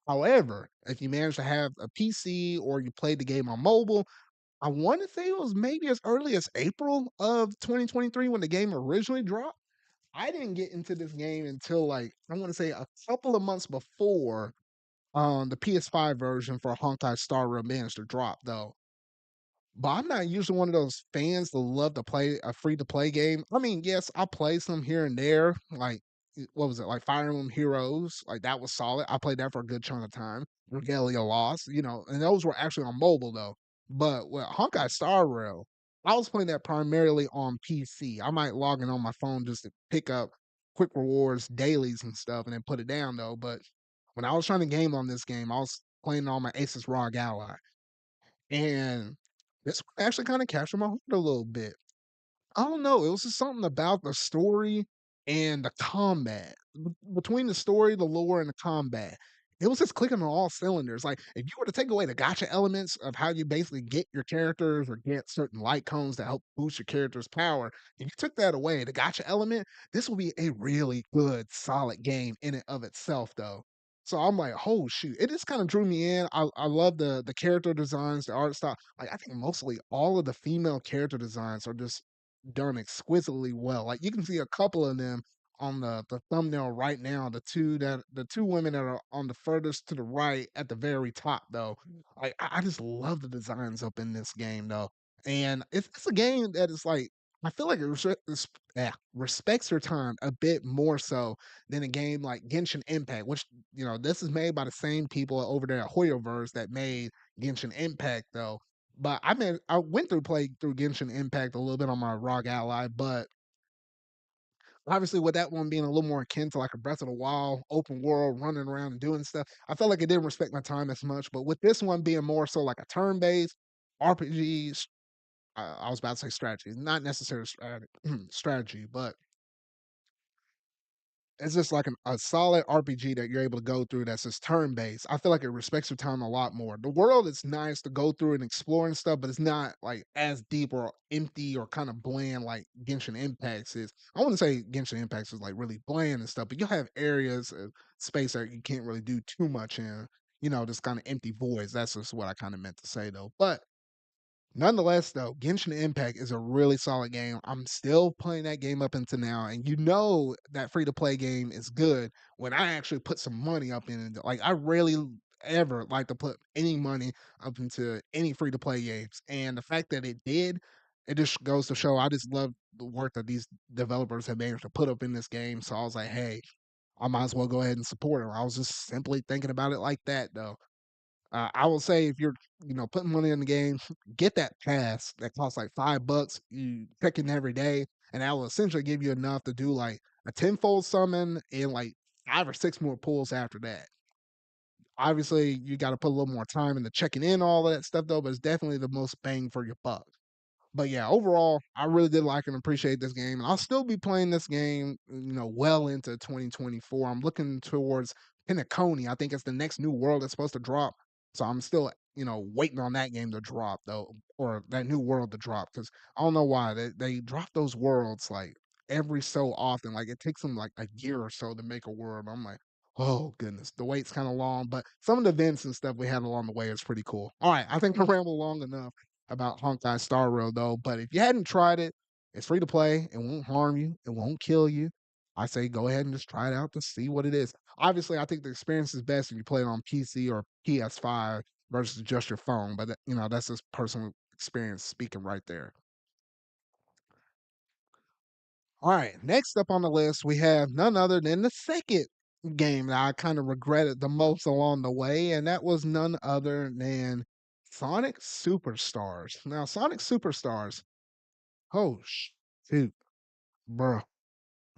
However, if you manage to have a PC or you played the game on mobile, I want to say it was maybe as early as April of 2023 when the game originally dropped. I didn't get into this game until like I want to say a couple of months before the PS5 version for Honkai Star Rail managed to drop though. But I'm not usually one of those fans that love to play a free to play game. I mean, yes, I play some here and there. Like, what was it? Like Fire Emblem Heroes. Like, that was solid. I played that for a good chunk of time. Regalia Lost, and those were actually on mobile, though. But with Honkai Star Rail, I was playing that primarily on PC. I might log in on my phone just to pick up quick rewards, dailies, and stuff, and then put it down, though. But when I was trying to game on this game, I was playing on my Asus ROG Ally. And this one actually kinda captured my heart a little bit. I don't know, it was just something about the story and the combat. Between the story, the lore, and the combat, it was just clicking on all cylinders. Like, if you were to take away the gotcha elements of how you basically get your characters or get certain light cones that help boost your character's power, if you took that away, the gotcha element, this will be a really good, solid game in and of itself, though. So I'm like, "Oh, shoot." It just kinda drew me in. I love the character designs, the art style. Like, I think mostly all of the female character designs are just done exquisitely well. Like you can see a couple of them on the thumbnail right now. The two women that are on the furthest to the right at the very top though. Like I just love the designs up in this game though. And it's a game that is like I feel like it respects her time a bit more so than a game like Genshin Impact, which this is made by the same people over there at Hoyoverse that made Genshin Impact though. But I went through played through Genshin Impact a little bit on my ROG Ally, but obviously with that one being a little more akin to like a Breath of the Wild, open world, running around and doing stuff, I felt like it didn't respect my time as much. But with this one being more so like a turn-based RPG, I was about to say strategy, not necessarily strategy, but it's just like a solid RPG that you're able to go through that's just turn based. I feel like it respects your time a lot more. The world is nice to go through and explore and stuff, but it's not like as deep or empty or kind of bland like Genshin Impacts is. I wouldn't say Genshin Impacts is like really bland and stuff, but you'll have areas of space that you can't really do too much in. Just kind of empty voids. That's just what I kind of meant to say though. But nonetheless, though, Genshin Impact is a really solid game. I'm still playing that game up until now, and that free to play game is good when I actually put some money up in it. Like I rarely ever like to put any money up into any free to play games, and the fact that it did. it just goes to show I just love the work that these developers have managed to put up in this game. So I was like, hey, I might as well go ahead and support them. I was just simply thinking about it like that, though. I will say if you're, putting money in the game, get that pass that costs like $5. You pick it every day, and that will essentially give you enough to do like a tenfold summon and like 5 or 6 more pulls after that. Obviously, you got to put a little more time into checking in all of that stuff though, but it's definitely the most bang for your buck. But yeah, overall, I really did like and appreciate this game. And I'll still be playing this game, well into 2024. I'm looking towards Pinnaconey. I think it's the next new world that's supposed to drop. So I'm still, waiting on that game to drop though, or that new world to drop. Because I don't know why they drop those worlds like every so often. Like it takes them like a year or so to make a world. I'm like, oh goodness, the wait's kind of long. But some of the events and stuff we had along the way is pretty cool. All right, I think I rambled long enough about Honkai Star Rail though. But if you hadn't tried it, it's free to play. It won't harm you. It won't kill you. I say go ahead and just try it out to see what it is. Obviously, I think the experience is best if you play it on PC or PS5 versus just your phone. But that's just personal experience speaking right there. All right, next up on the list, we have none other than the second game that I kind of regretted the most along the way, and that was none other than Sonic Superstars. Now, Sonic Superstars, oh shoot, bro.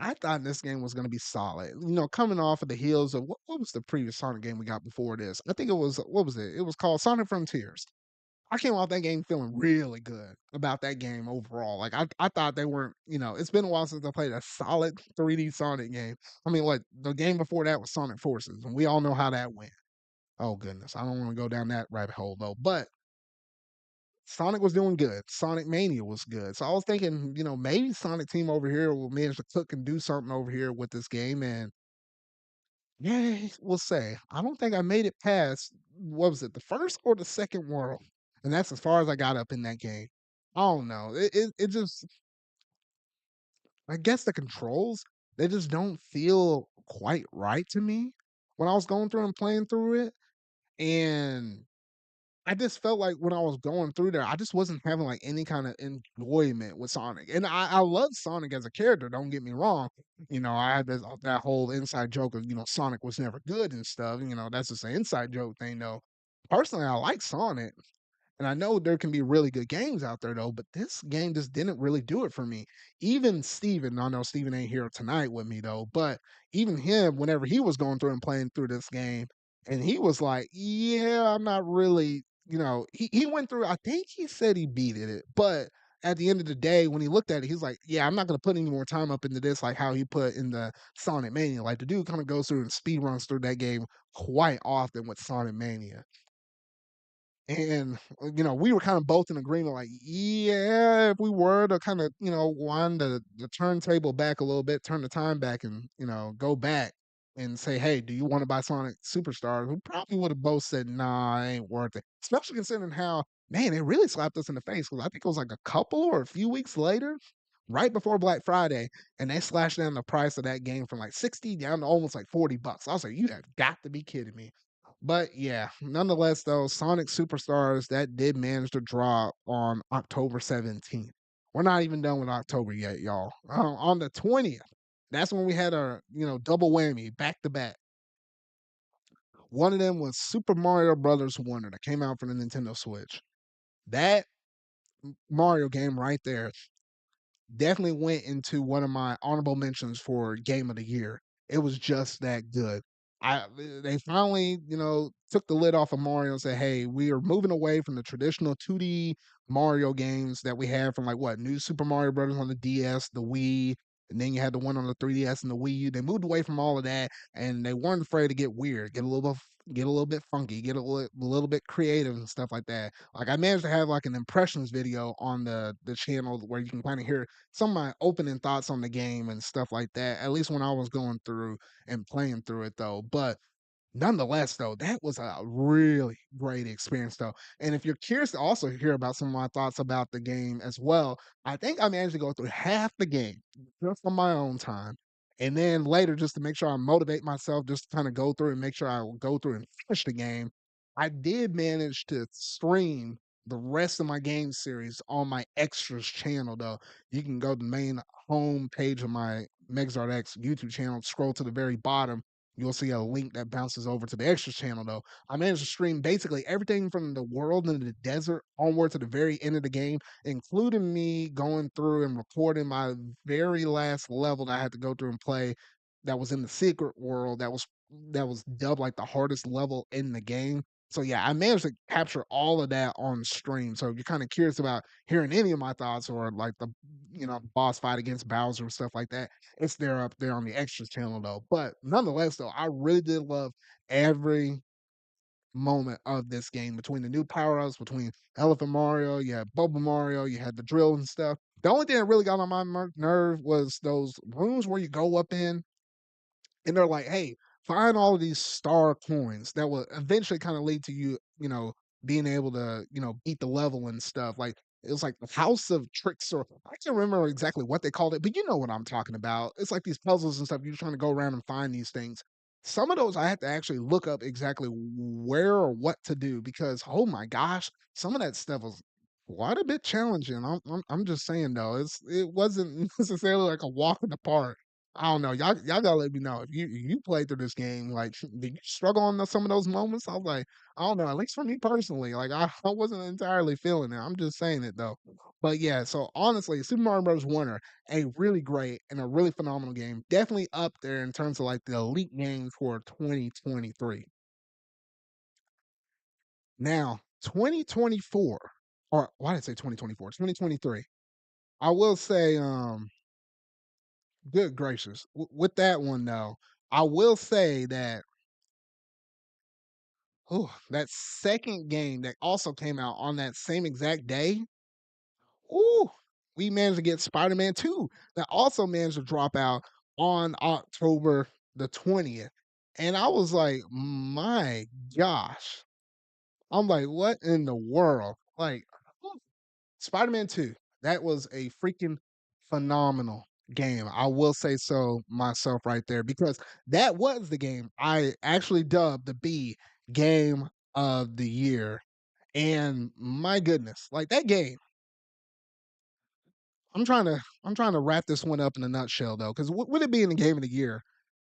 I thought this game was going to be solid. Coming off of the heels of what was the previous Sonic game we got before this? I think it was, what was it? It was called Sonic Frontiers. I came off that game feeling really good about that game overall. Like I thought they weren't, it's been a while since I played a solid 3D Sonic game. I mean, like the game before that was Sonic Forces, and we all know how that went. Oh goodness, I don't want to go down that rabbit hole though. But Sonic was doing good. Sonic Mania was good. So I was thinking, maybe Sonic Team over here will manage to cook and do something over here with this game. And yeah, we'll say. I don't think I made it past, what was it, the first or the second world? And that's as far as I got up in that game. I don't know. It just, I guess the controls, they just don't feel quite right to me when I was going through and playing through it. And I just felt like when I was going through there, I just wasn't having like any kind of enjoyment with Sonic. And I love Sonic as a character, don't get me wrong. I had that whole inside joke of, Sonic was never good and stuff. That's just an inside joke thing though. Personally, I like Sonic. And I know there can be really good games out there though, but this game just didn't really do it for me. Even Steven, I know Steven ain't here tonight with me though, but even him, whenever he was going through and playing through this game, and he was like, yeah, I'm not really, he went through, I think he said he beat it, but at the end of the day, when he looked at it, he's like, yeah, I'm not gonna put any more time up into this, like how he put in the Sonic Mania. Like the dude kind of goes through and speed runs through that game quite often with Sonic Mania. And, we were kind of both in agreement, like, yeah, if we were to kind of, wind the turntable back a little bit, turn the time back and, go back and say, hey, do you want to buy Sonic Superstars? We probably would have both said, nah, it ain't worth it. Especially considering how, man, it really slapped us in the face. Because I think it was like a couple or a few weeks later, right before Black Friday, and they slashed down the price of that game from like 60 down to almost like $40. I was like, you have got to be kidding me. But yeah, nonetheless, though, Sonic Superstars that did manage to drop on October 17th. We're not even done with October yet, y'all. On the 20th, that's when we had our, double whammy back to back. One of them was Super Mario Brothers Wonder that came out for the Nintendo Switch. That Mario game right there definitely went into one of my honorable mentions for game of the year. It was just that good. They finally, took the lid off of Mario and said, "Hey, we are moving away from the traditional 2D Mario games that we had from like what New Super Mario Brothers on the DS, the Wii, and then you had the one on the 3DS and the Wii U. They moved away from all of that, and they weren't afraid to get weird, get a little bit funky, get a little bit creative and stuff like that. Like I managed to have like an impressions video on the channel where you can kind of hear some of my opening thoughts on the game and stuff like that. At least when I was going through and playing through it though. But nonetheless, though, that was a really great experience, though. And if you're curious to also hear about some of my thoughts about the game as well, I think I managed to go through half the game just on my own time. And then later, just to make sure I motivate myself, just to kind of go through and make sure I will go through and finish the game, I did manage to stream the rest of my game series on my extras channel though. You can go to the main home page of my MegZardX YouTube channel, scroll to the very bottom. You'll see a link that bounces over to the extras channel though. I managed to stream basically everything from the world into the desert onward to the very end of the game, including me going through and recording my very last level that I had to go through and play that was in the secret world that was dubbed like the hardest level in the game. So yeah, I managed to capture all of that on stream. So if you're kind of curious about hearing any of my thoughts or like the boss fight against Bowser and stuff like that, it's there up there on the extras channel though. But nonetheless though, I really did love every moment of this game between the new power-ups, between Elephant Mario, you had Bubble Mario, you had the drill and stuff. The only thing that really got on my nerve was those rooms where you go up in and they're like, "Hey, find all of these star coins that will eventually kind of lead to you, being able to, beat the level and stuff." Like it was like the House of Tricks, or I can't remember exactly what they called it, but you know what I'm talking about. It's like these puzzles and stuff. You're trying to go around and find these things. Some of those I had to actually look up exactly where or what to do because oh my gosh, some of that stuff was quite a bit challenging. I'm just saying though, it wasn't necessarily like a walk in the park. I don't know. Y'all gotta let me know if you played through this game. Like, did you struggle on some of those moments? I was like, I don't know. At least for me personally, like I wasn't entirely feeling it. I'm just saying it though. But yeah, so honestly, Super Mario Bros. Wonder, a really great and a really phenomenal game. Definitely up there in terms of like the elite games for 2023. Now, 2024, or why did I say 2024? 2023. I will say, good gracious. With that one though, I will say that that second game that also came out on that same exact day, ooh, we managed to get Spider-Man 2 that also managed to drop out on October the 20th. And I was like, my gosh. I'm like, what in the world? Like, Spider-Man 2, that was a freaking phenomenal game. I will say so myself right there because that was the game I actually dubbed the B game of the year. And my goodness, like that game I'm trying to wrap this one up in a nutshell though, because with it being the game of the year,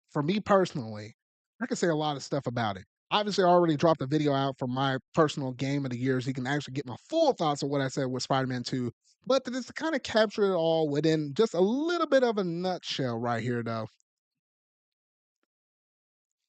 for me personally, I can say a lot of stuff about it. Obviously, I already dropped a video out for my personal game of the year, so you can actually get my full thoughts on what I said with Spider-Man 2. But to just kind of capture it all within just a little bit of a nutshell right here, though.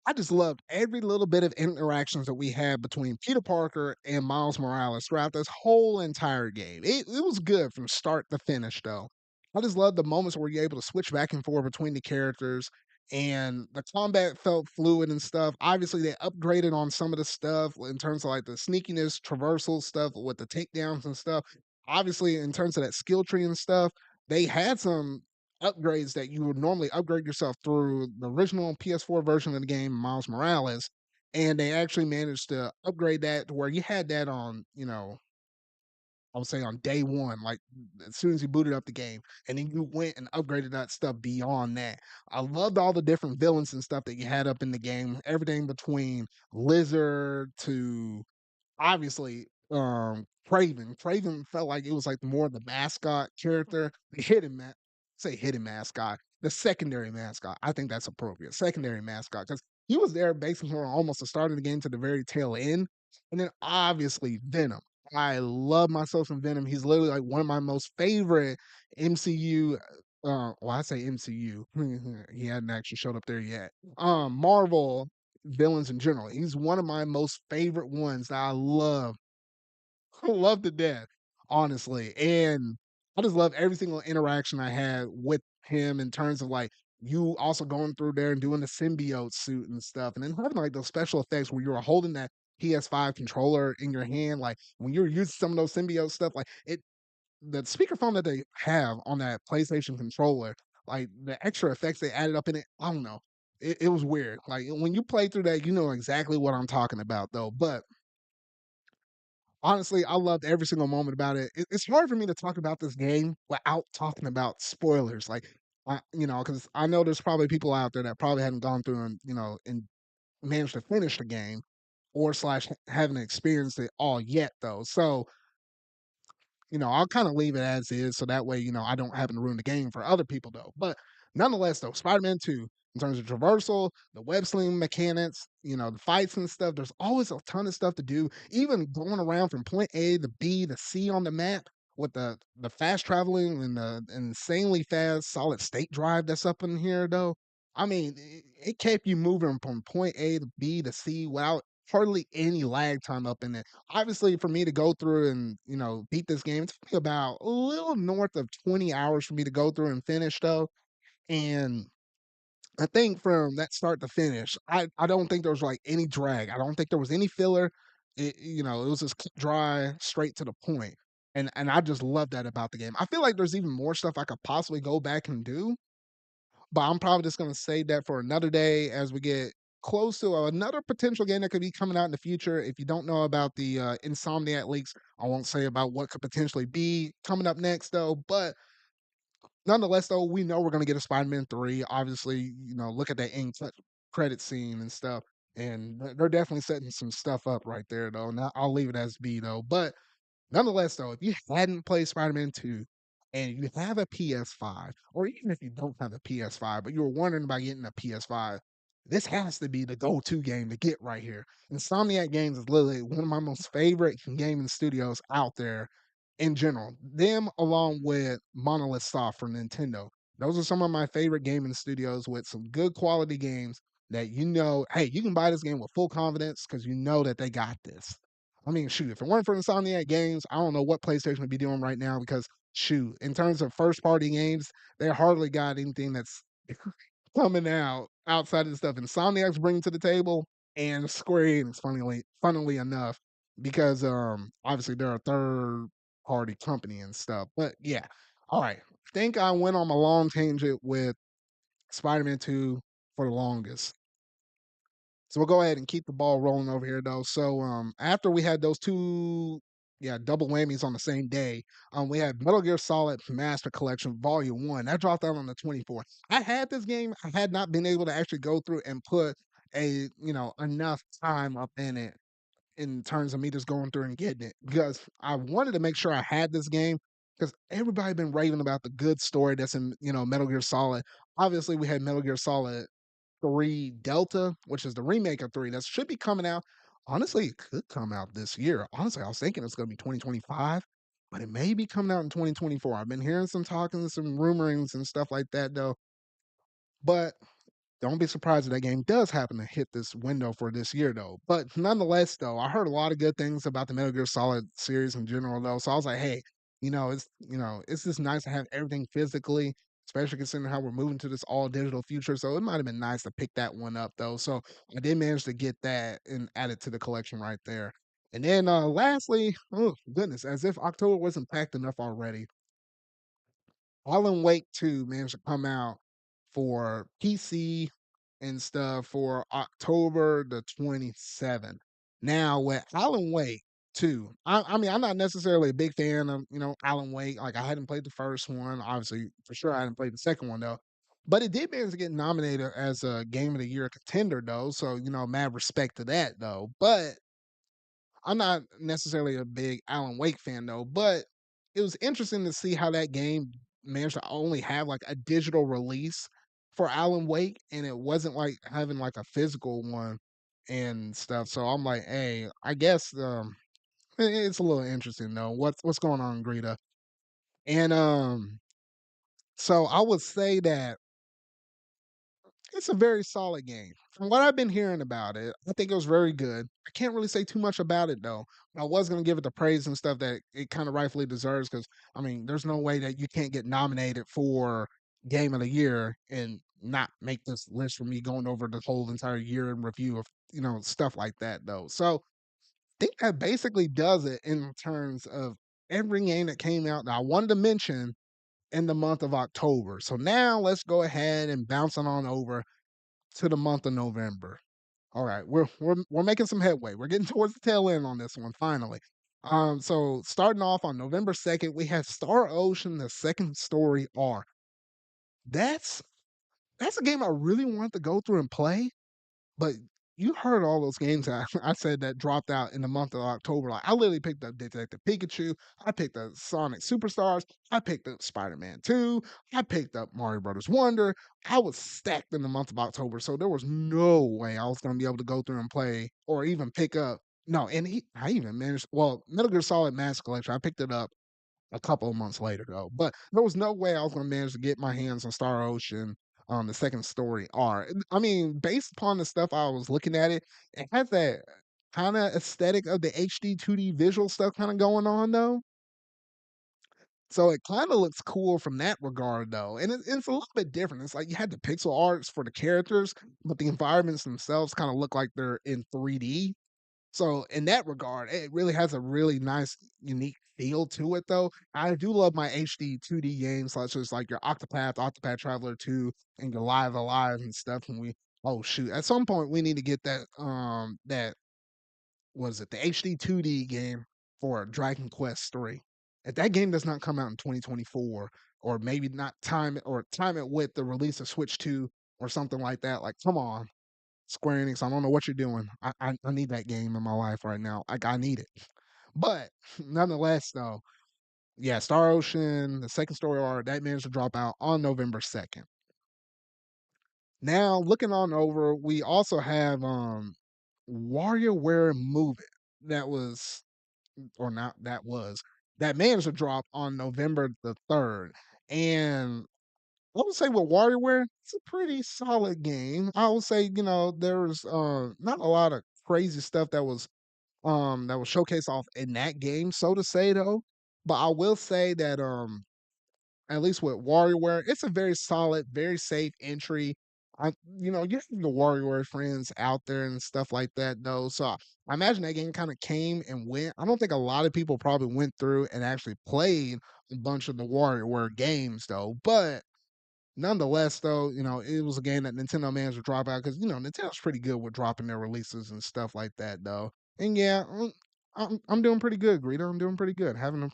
I just loved every little bit of interactions that we had between Peter Parker and Miles Morales throughout this whole entire game. It was good from start to finish, though. I just love the moments where you're able to switch back and forth between the characters, and the combat felt fluid and stuff. Obviously, they upgraded on some of the stuff in terms of like the sneakiness, traversal stuff with the takedowns and stuff. Obviously, in terms of that skill tree and stuff, they had some upgrades that you would normally upgrade yourself through the original PS4 version of the game, Miles Morales, and they actually managed to upgrade that to where you had that on, I would say on day one, like as soon as you booted up the game, and then you went and upgraded that stuff beyond that. I loved all the different villains and stuff that you had up in the game, everything between Lizard to obviously, Craven. Craven felt like it was like more the mascot character, the hidden say hidden mascot, the secondary mascot. I think that's appropriate. Secondary mascot because he was there basically from almost the start of the game to the very tail end, and then obviously Venom. I love myself some Venom. He's literally like one of my most favorite MCU. Well, I say MCU. He hadn't actually showed up there yet. Marvel villains in general. He's one of my most favorite ones that I love, love to death, honestly. And I just love every single interaction I had with him in terms of like you also going through there and doing the symbiote suit and stuff, and then having like those special effects where you were holding that PS5 controller in your hand, like when you're using some of those symbiote stuff, like it the speakerphone that they have on that PlayStation controller, like the extra effects they added up in it, I don't know. It was weird. Like when you play through that, you know exactly what I'm talking about, though. But honestly, I loved every single moment about it. It's hard for me to talk about this game without talking about spoilers. Like, because I know there's probably people out there that probably haven't gone through and managed to finish the game or slash haven't experienced it all yet, though. So I'll kind of leave it as is, so that way, I don't happen to ruin the game for other people though. But nonetheless, though, Spider-Man 2, in terms of traversal, the web sling mechanics, the fights and stuff, there's always a ton of stuff to do. Even going around from point A to B to C on the map with the fast traveling and the insanely fast solid state drive that's up in here though. I mean, it kept you moving from point A to B to C without hardly any lag time up in it. Obviously, for me to go through and beat this game, it took me about a little north of 20 hours for me to go through and finish though. And I think from that start to finish, I don't think there was like any drag. I don't think there was any filler. It was just dry, straight to the point. And I just love that about the game. I feel like there's even more stuff I could possibly go back and do, but I'm probably just gonna save that for another day as we get close to another potential game that could be coming out in the future. If you don't know about the Insomniac leaks, I won't say about what could potentially be coming up next though. But nonetheless, though, we know we're gonna get a Spider-Man 3. Obviously, look at that credit scene and stuff. And they're definitely setting some stuff up right there though. Now I'll leave it as B though. But nonetheless, though, if you hadn't played Spider-Man 2 and you have a PS5, or even if you don't have a PS5, but you were wondering about getting a PS5, this has to be the go-to game to get right here. Insomniac Games is literally one of my most favorite gaming studios out there in general. Them along with Monolith Soft from Nintendo. Those are some of my favorite gaming studios with some good quality games that hey, you can buy this game with full confidence because you know that they got this. I mean, shoot, if it weren't for Insomniac Games, I don't know what PlayStation would be doing right now because, shoot, in terms of first party games, they hardly got anything that's coming out outside of the stuff Insomniac's bringing to the table and Square Enix, funnily enough, because obviously they're a third party company and stuff. But yeah, all right. I think I went on a long tangent with Spider-Man 2 for the longest. So we'll go ahead and keep the ball rolling over here though. So after we had those two double whammies on the same day, we had Metal Gear Solid Master Collection Volume 1. That dropped out on the 24th. I had this game, I had not been able to actually go through and put enough time up in it in terms of me just going through and getting it because I wanted to make sure I had this game because everybody been raving about the good story that's in Metal Gear Solid. Obviously, we had Metal Gear Solid 3 Delta, which is the remake of 3 that should be coming out. Honestly, it could come out this year. Honestly, I was thinking it's going to be 2025, but it may be coming out in 2024. I've been hearing some talking, some rumorings and stuff like that though. But don't be surprised if that game does happen to hit this window for this year, though. But nonetheless, though, I heard a lot of good things about the Metal Gear Solid series in general, though. So I was like, hey, it's just nice to have everything physically, especially considering how we're moving to this all digital future. So it might have been nice to pick that one up, though. So I did manage to get that and add it to the collection right there. And then lastly, oh goodness, as if October wasn't packed enough already, Alan Wake 2 managed to come out for PC and stuff for October the 27th. Now, with Alan Wake 2, I mean, I'm not necessarily a big fan of, Alan Wake. Like, I hadn't played the first one. Obviously, for sure, I hadn't played the second one, though. But it did manage to get nominated as a Game of the Year contender, though. So, mad respect to that, though. But I'm not necessarily a big Alan Wake fan though, but it was interesting to see how that game managed to only have like a digital release for Alan Wake, and it wasn't like having like a physical one and stuff. So I'm like, hey, I guess it's a little interesting though. What's going on, Greta? And so I would say that it's a very solid game. From what I've been hearing about it, I think it was very good. I can't really say too much about it though. I was gonna give it the praise and stuff that it kind of rightfully deserves because I mean, there's no way that you can't get nominated for Game of the Year and not make this list for me going over the whole entire year in review of stuff like that though. So I think that basically does it in terms of every game that came out that I wanted to mention in the month of October. So now let's go ahead and bounce on over to the month of November. All right, we're making some headway. We're getting towards the tail end on this one finally. So starting off on November 2nd, we have Star Ocean: The Second Story Arc. That's that's a game I really want to go through and play, but you heard all those games that I said that dropped out in the month of October. Like I literally picked up Detective Pikachu, I picked up Sonic Superstars, I picked up Spider-Man 2, I picked up Mario Brothers Wonder. I was stacked in the month of October, so there was no way I was gonna be able to go through and play or even pick up. No, and I even managed. Well, Metal Gear Solid Master Collection, I picked it up a couple of months later though. But there was no way I was gonna manage to get my hands on Star Ocean the second story R. I mean, based upon the stuff I was looking at it, it has that kind of aesthetic of the HD 2D visual stuff kind of going on though. So it kind of looks cool from that regard though. And it's a little bit different. It's like you had the pixel arts for the characters, but the environments themselves kind of look like they're in 3D. So in that regard, it really has a really nice, unique feel to it, though. I do love my HD 2D games, such as like your Octopath, Octopath Traveler 2, and your Live Alive and stuff. And oh shoot, at some point we need to get that was it the HD 2D game for Dragon Quest 3. If that game does not come out in 2024, or maybe not time it with the release of Switch 2 or something like that, like come on, Square Enix, I don't know what you're doing. I need that game in my life right now. Like I need it. But nonetheless, though, yeah, Star Ocean, the second story arc, that managed to drop out on November 2nd. Now, looking on over, we also have WarioWare Move It. That was or not that was that managed to drop on November the 3rd. And I would say with WarioWare, it's a pretty solid game. I would say, there's not a lot of crazy stuff that was showcased off in that game, so to say though. But I will say that at least with WarioWare, it's a very solid, very safe entry. You have the WarioWare friends out there and stuff like that though. So I imagine that game kind of came and went. I don't think a lot of people probably went through and actually played a bunch of the WarioWare games though. But nonetheless, though, it was a game that Nintendo managed to drop out because Nintendo's pretty good with dropping their releases and stuff like that, though. And yeah, I'm doing pretty good, Greedo. I'm doing pretty good, having a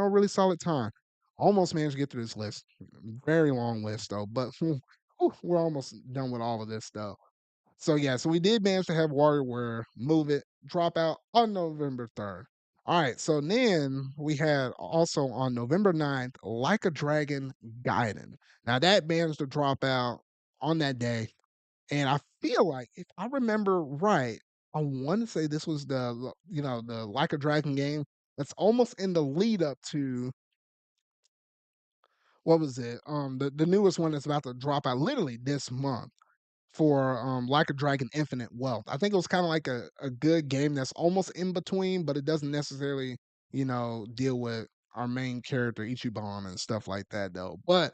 really solid time. Almost managed to get through this list. Very long list though, but we're almost done with all of this though. So yeah, so we did manage to have WarioWare Move It drop out on November 3rd. All right, so then we had also on November 9th, Like a Dragon Gaiden. Now that managed to drop out on that day. And I feel like if I remember right, I want to say this was the Like a Dragon game that's almost in the lead up to what was it? The newest one that's about to drop out literally this month for Like a Dragon Infinite Wealth. I think it was kind of like a good game that's almost in between, but it doesn't necessarily, deal with our main character Ichiban and stuff like that though. But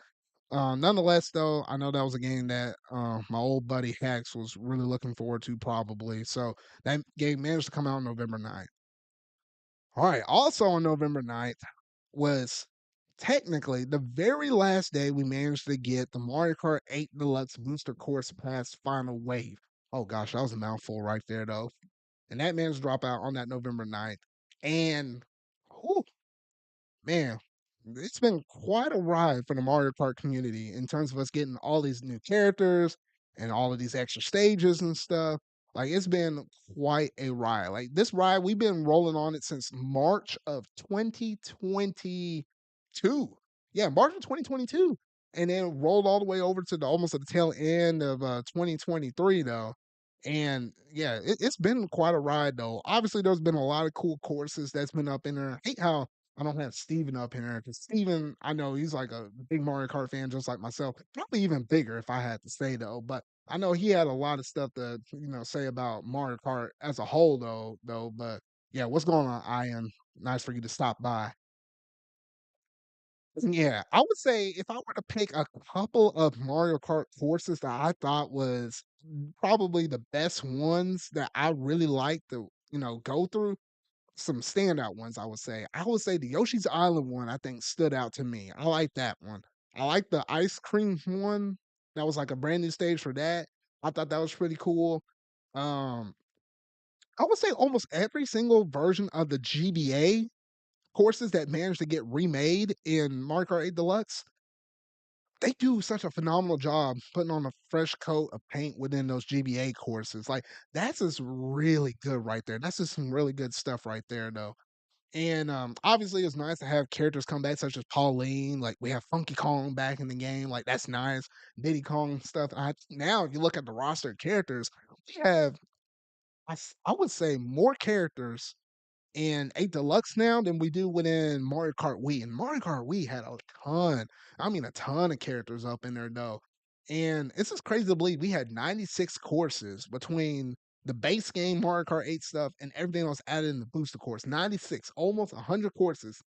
nonetheless, though, I know that was a game that my old buddy Hax was really looking forward to, probably. So that game managed to come out on November 9th. All right. Also on November 9th was technically the very last day we managed to get the Mario Kart 8 Deluxe Booster Course Pass Final Wave. Oh gosh, that was a mouthful right there though. And that managed to drop out on that November 9th. And whew, man, it's been quite a ride for the Mario Kart community in terms of us getting all these new characters and all of these extra stages and stuff. Like it's been quite a ride. Like this ride, we've been rolling on it since March of 2022. Yeah, March of 2022. And then rolled all the way over to the almost at the tail end of 2023 though. And yeah, it's been quite a ride though. Obviously, there's been a lot of cool courses that's been up in there. I hate how I don't have Steven up in there because Steven, I know he's like a big Mario Kart fan just like myself. Probably even bigger if I had to say though. But I know he had a lot of stuff to say about Mario Kart as a whole though. But yeah, what's going on, Ian? Nice for you to stop by. Yeah, I would say if I were to pick a couple of Mario Kart courses that I thought was probably the best ones that I really like to, go through, some standout ones, I would say. I would say the Yoshi's Island one, I think, stood out to me. I like that one. I like the ice cream one. That was like a brand new stage for that. I thought that was pretty cool. Um, I would say almost every single version of the GBA courses that managed to get remade in Mario Kart 8 Deluxe, they do such a phenomenal job putting on a fresh coat of paint within those GBA courses. Like that's just really good right there. That's just some really good stuff right there, though. And obviously, it's nice to have characters come back, such as Pauline. Like we have Funky Kong back in the game. Like that's nice. Diddy Kong stuff. Now, if you look at the roster of characters, we have I would say more characters in 8 Deluxe now than we do within Mario Kart Wii. And Mario Kart Wii had a ton, I mean, a ton of characters up in there, though. And it's just crazy to believe we had 96 courses between the base game Mario Kart 8 stuff and everything else added in the booster course. 96, almost 100 courses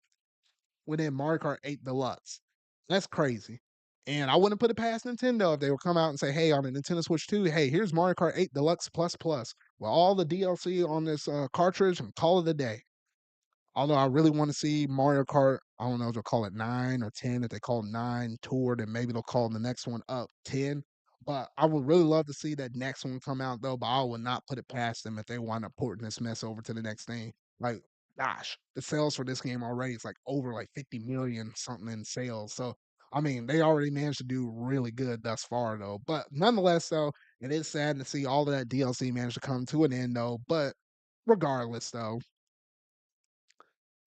within Mario Kart 8 Deluxe. That's crazy. And I wouldn't put it past Nintendo if they would come out and say, hey, on the Nintendo Switch 2, hey, here's Mario Kart 8 Deluxe Plus Plus with all the DLC on this cartridge and call it a day. Although I really want to see Mario Kart, I don't know if they'll call it 9 or 10. If they call it 9 Tour, then maybe they'll call the next one up 10. But I would really love to see that next one come out though. But I would not put it past them if they wind up porting this mess over to the next thing. Like, gosh, the sales for this game already is like over like 50 million something in sales. So I mean, they already managed to do really good thus far though. But nonetheless, though, it is sad to see all of that DLC manage to come to an end though. But regardless, though,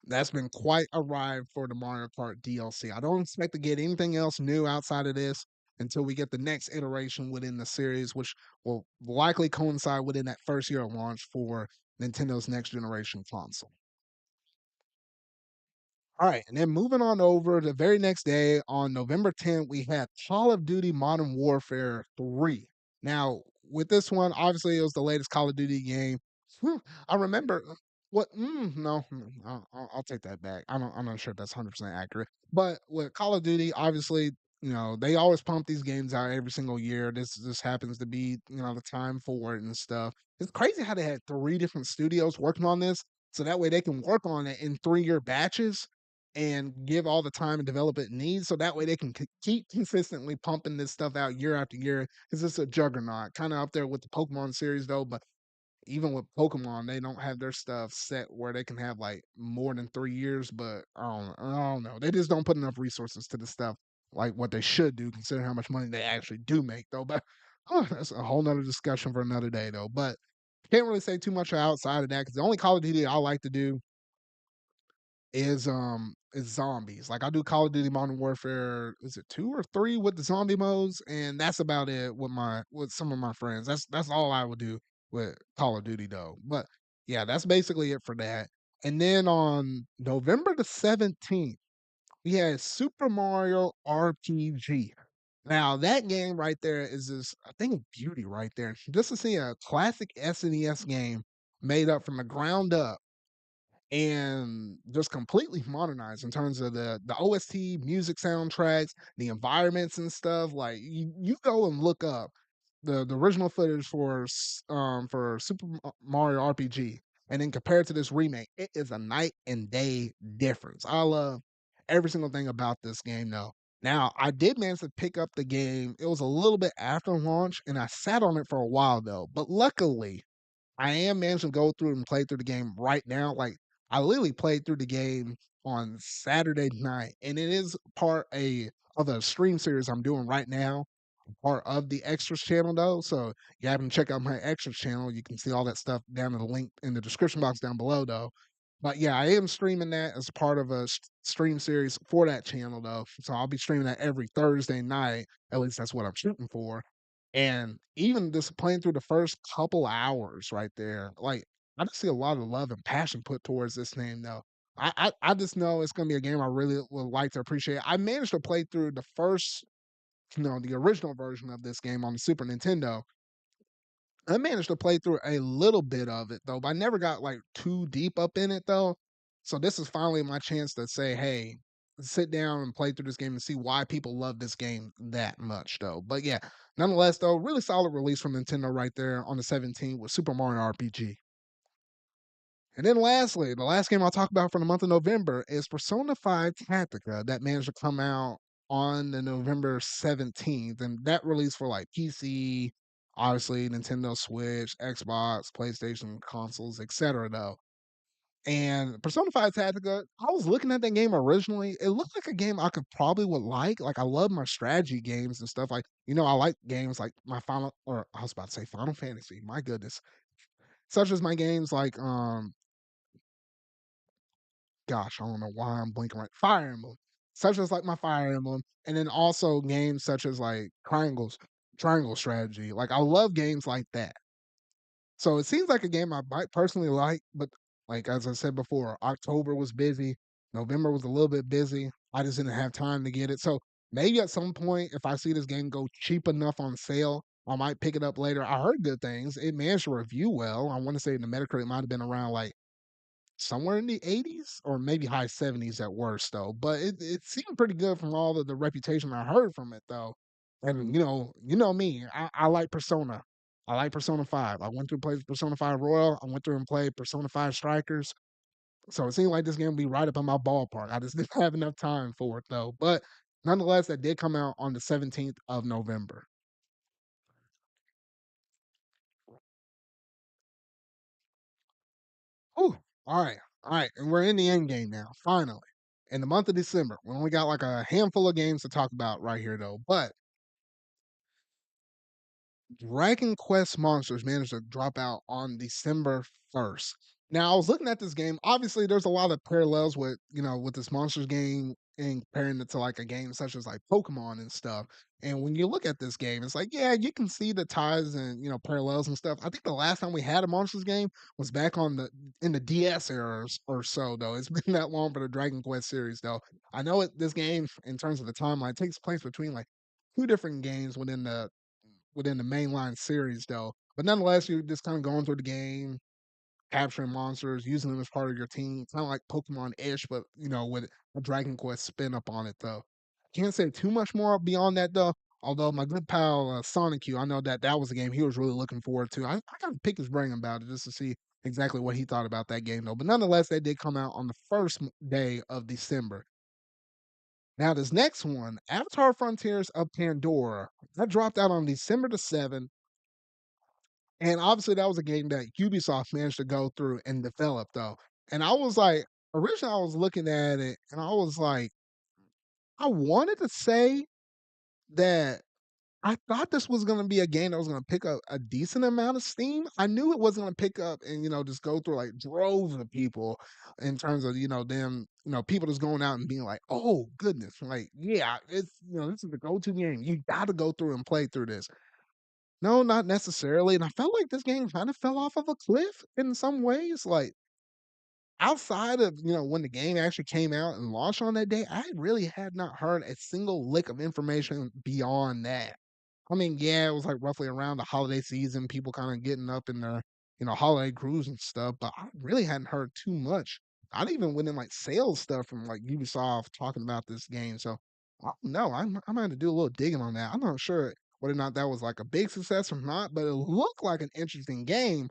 that's been quite a ride for the Mario Kart DLC. I don't expect to get anything else new outside of this until we get the next iteration within the series, which will likely coincide within that first year of launch for Nintendo's next generation console. All right, and then moving on over the very next day on November 10th, we had Call of Duty Modern Warfare 3. Now, with this one, obviously it was the latest Call of Duty game. I remember what no, I'll take that back. I'm not sure if that's 100% accurate. But with Call of Duty, obviously, they always pump these games out every single year. This happens to be, the time for it and stuff. It's crazy how they had three different studios working on this so that way they can work on it in 3-year batches and give all the time and development it needs so that way they can keep consistently pumping this stuff out year after year because it's a juggernaut kind of up there with the Pokemon series though. But even with Pokemon, they don't have their stuff set where they can have like more than 3 years. But I don't know, they just don't put enough resources to the stuff like what they should do considering how much money they actually do make though. But that's a whole nother discussion for another day though. But can't really say too much outside of that because the only Call of Duty I like to do is zombies. Like I do Call of Duty Modern Warfare, is it 2 or 3 with the zombie modes? And that's about it with some of my friends. That's all I would do with Call of Duty though. But yeah, that's basically it for that. And then on November the 17th, we had Super Mario RPG. Now that game right there is just a thing of beauty right there. Just to see a classic SNES game made up from the ground up and just completely modernized in terms of the OST, music soundtracks, the environments and stuff. Like you go and look up the original footage for Mario RPG, and then compared to this remake, it is a night and day difference. I love every single thing about this game though. Now, I did manage to pick up the game. It was a little bit after launch, and I sat on it for a while though. But luckily, I am managing to go through and play through the game right now. Like I literally played through the game on Saturday night, and it is part of a stream series I'm doing right now, part of the extras channel though. So you happen to check out my extras channel. You can see all that stuff down in the link in the description box down below though. But yeah, I am streaming that as part of a stream series for that channel though. So I'll be streaming that every Thursday night. At least that's what I'm shooting for. And even just playing through the first couple hours right there, like I just see a lot of love and passion put towards this game though. I just know it's gonna be a game I really would like to appreciate. I managed to play through the first, the original version of this game on the Super Nintendo. I managed to play through a little bit of it though, but I never got like too deep up in it though. So this is finally my chance to say, hey, sit down and play through this game and see why people love this game that much though. But yeah, nonetheless though, really solid release from Nintendo right there on the 17th with Super Mario RPG. And then lastly, the last game I'll talk about for the month of November is Persona 5 Tactica that managed to come out on the November 17th. And that released for like PC, obviously Nintendo Switch, Xbox, PlayStation consoles, etc. though. And Persona 5 Tactica, I was looking at that game originally. It looked like a game I could probably would like. Like I love my strategy games and stuff. Like, I like games like my Final or I was about to say Final Fantasy. My goodness. Such as my games like gosh, I don't know why I'm blinking right. Fire Emblem. Such as like my Fire Emblem. And then also games such as like triangle strategy. Like I love games like that. So it seems like a game I might personally like, but like as I said before, October was busy, November was a little bit busy. I just didn't have time to get it. So maybe at some point, if I see this game go cheap enough on sale, I might pick it up later. I heard good things. It managed to review well. I want to say the Metacritic might have been around like somewhere in the 80s or maybe high 70s at worst though. But it seemed pretty good from all the reputation I heard from it though. And you know me, I like Persona. I like Persona 5. I went through and played Persona 5 Royal. I went through and played Persona 5 Strikers. So it seemed like this game would be right up in my ballpark. I just didn't have enough time for it though. But nonetheless, that did come out on the 17th of November. Whew. All right. All right. And we're in the end game now, finally. In the month of December. We only got like a handful of games to talk about right here though. But Dragon Quest Monsters managed to drop out on December 1st. Now, I was looking at this game. Obviously, there's a lot of parallels with, with this Monsters game and comparing it to like a game such as like Pokemon and stuff. And when you look at this game, it's like, yeah, you can see the ties and, parallels and stuff. I think the last time we had a Monsters game was back in the DS era or so, though. It's been that long for the Dragon Quest series, though. I know this game, in terms of the timeline, takes place between like two different games within the mainline series though. But nonetheless, you're just kind of going through the game, capturing monsters, using them as part of your team, kind of like Pokemon-ish, but with a Dragon Quest spin up on it though. Can't say too much more beyond that though. Although my good pal Sonic Q, I know that was a game he was really looking forward to. I gotta pick his brain about it just to see exactly what he thought about that game though. But nonetheless, that did come out on the first day of December. Now, this next one, Avatar Frontiers of Pandora, that dropped out on December the 7th. And obviously, that was a game that Ubisoft managed to go through and develop, though. And I was like, originally, I was looking at it and I was like, I wanted to say that I thought this was going to be a game that was going to pick up a decent amount of steam. I knew it wasn't going to pick up and, just go through like droves of people in terms of, them, people just going out and being like, oh, goodness. Like, yeah, this is the go to game. You got to go through and play through this. No, not necessarily, and I felt like this game kinda fell off of a cliff in some ways, like, outside of, when the game actually came out and launched on that day, I really had not heard a single lick of information beyond that. I mean, yeah, it was, like, roughly around the holiday season, people kinda getting up in their, holiday grooves and stuff, but I really hadn't heard too much. Not even within, like, sales stuff from, like, Ubisoft talking about this game, so I don't know, I might have to do a little digging on that. I'm not sure whether or not that was, like, a big success or not, but it looked like an interesting game.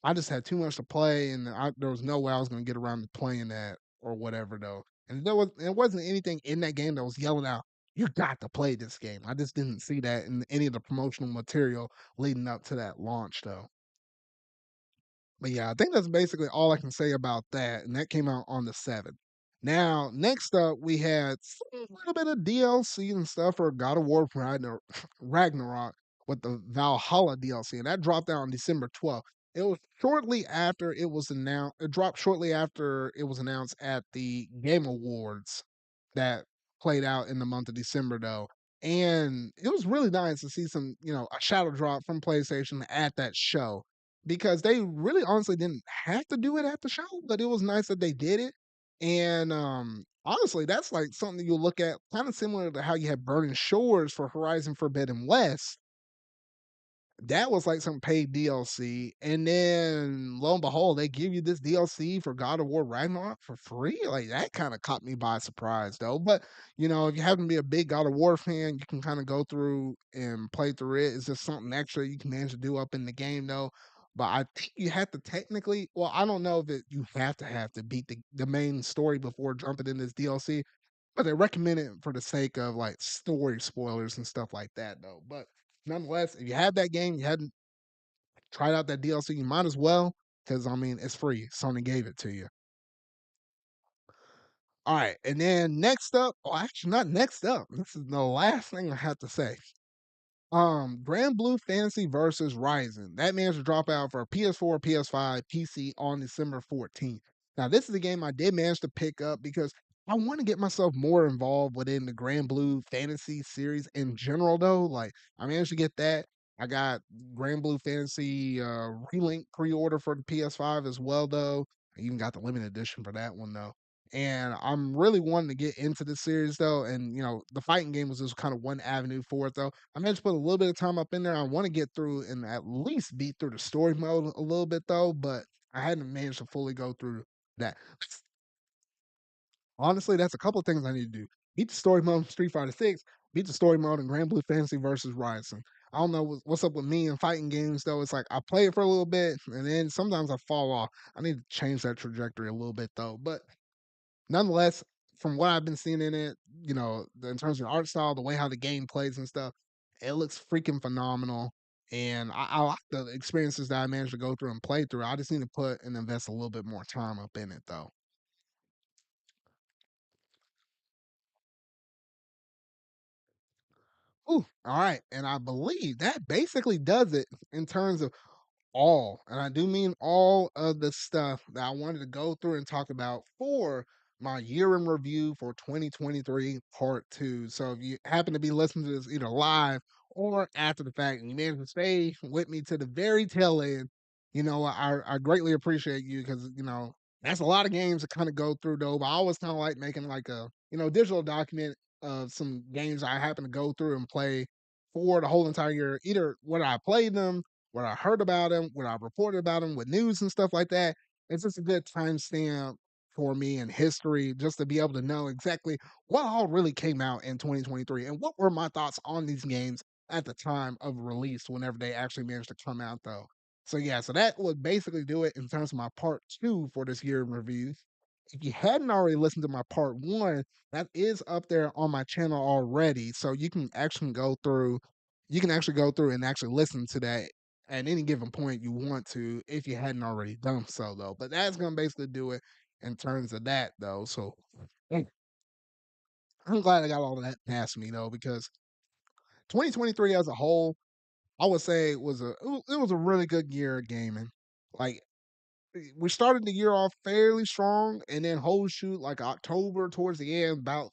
I just had too much to play, and there was no way I was gonna get around to playing that or whatever, though. And it wasn't anything in that game that was yelling out, "You got to play this game." I just didn't see that in any of the promotional material leading up to that launch, though. But yeah, I think that's basically all I can say about that, and that came out on the 7th. Now, next up, we had some little bit of DLC and stuff for God of War Ragnarok with the Valhalla DLC, and that dropped out on December 12th. It was shortly after it was announced. It dropped shortly after it was announced at the Game Awards that played out in the month of December, though. And it was really nice to see a shadow drop from PlayStation at that show because they really honestly didn't have to do it at the show, but it was nice that they did it. And honestly, that's like something you'll look at kind of similar to how you had Burning Shores for Horizon Forbidden West. That was like some paid DLC, and then lo and behold, they give you this DLC for God of War Ragnarok for free. Like that kind of caught me by surprise, though. But if you happen to be a big God of War fan, you can kind of go through and play through it. It's just something extra you can manage to do up in the game, though. But I think you have to technically, well, I don't know if you have to beat the main story before jumping in this DLC, but they recommend it for the sake of like story spoilers and stuff like that, though. But nonetheless, if you have that game, you hadn't tried out that DLC, you might as well, because I mean it's free. Sony gave it to you. All right, and then next up, oh, actually not next up. This is the last thing I have to say. Grand Blue Fantasy versus Ryzen. That managed to drop out for PS4, PS5, PC on December 14th. Now, this is a game I did manage to pick up because I want to get myself more involved within the Grand Blue Fantasy series in general, though. Like, I managed to get that. I got Grand Blue Fantasy Relink pre-order for the PS5 as well, though. I even got the limited edition for that one, though. And I'm really wanting to get into the series though, and the fighting game was just kind of one avenue for it though. I managed to put a little bit of time up in there. I want to get through and at least beat through the story mode a little bit though, but I hadn't managed to fully go through that. Honestly, that's a couple of things I need to do. Beat the story mode in Street Fighter 6, beat the story mode in Grand Blue Fantasy versus Ryzen. I don't know what's up with me and fighting games though. It's like I play it for a little bit and then sometimes I fall off. I need to change that trajectory a little bit though. But nonetheless, from what I've been seeing in it, in terms of the art style, the way how the game plays and stuff, it looks freaking phenomenal. And I like the experiences that I managed to go through and play through. I just need to put and invest a little bit more time up in it, though. Ooh, all right. And I believe that basically does it in terms of all, and I do mean all of the stuff that I wanted to go through and talk about for my year in review for 2023 part two. So if you happen to be listening to this either live or after the fact and you managed to stay with me to the very tail end, I greatly appreciate you because, that's a lot of games to kind of go through though. But I always kind of like making like a, digital document of some games I happen to go through and play for the whole entire year, either when I played them, what I heard about him, what I reported about him with news and stuff like that. It's just a good timestamp for me in history just to be able to know exactly what all really came out in 2023 and what were my thoughts on these games at the time of release whenever they actually managed to come out though. So yeah, so that would basically do it in terms of my part two for this year in review. If you hadn't already listened to my part one, that is up there on my channel already. So you can actually go through and actually listen to that at any given point you want to if you hadn't already done so though. But that's gonna basically do it in terms of that though. So mm, I'm glad I got all of that past me though, because 2023 as a whole, I would say it was a really good year of gaming. Like we started the year off fairly strong, and then whole shoot like October towards the end about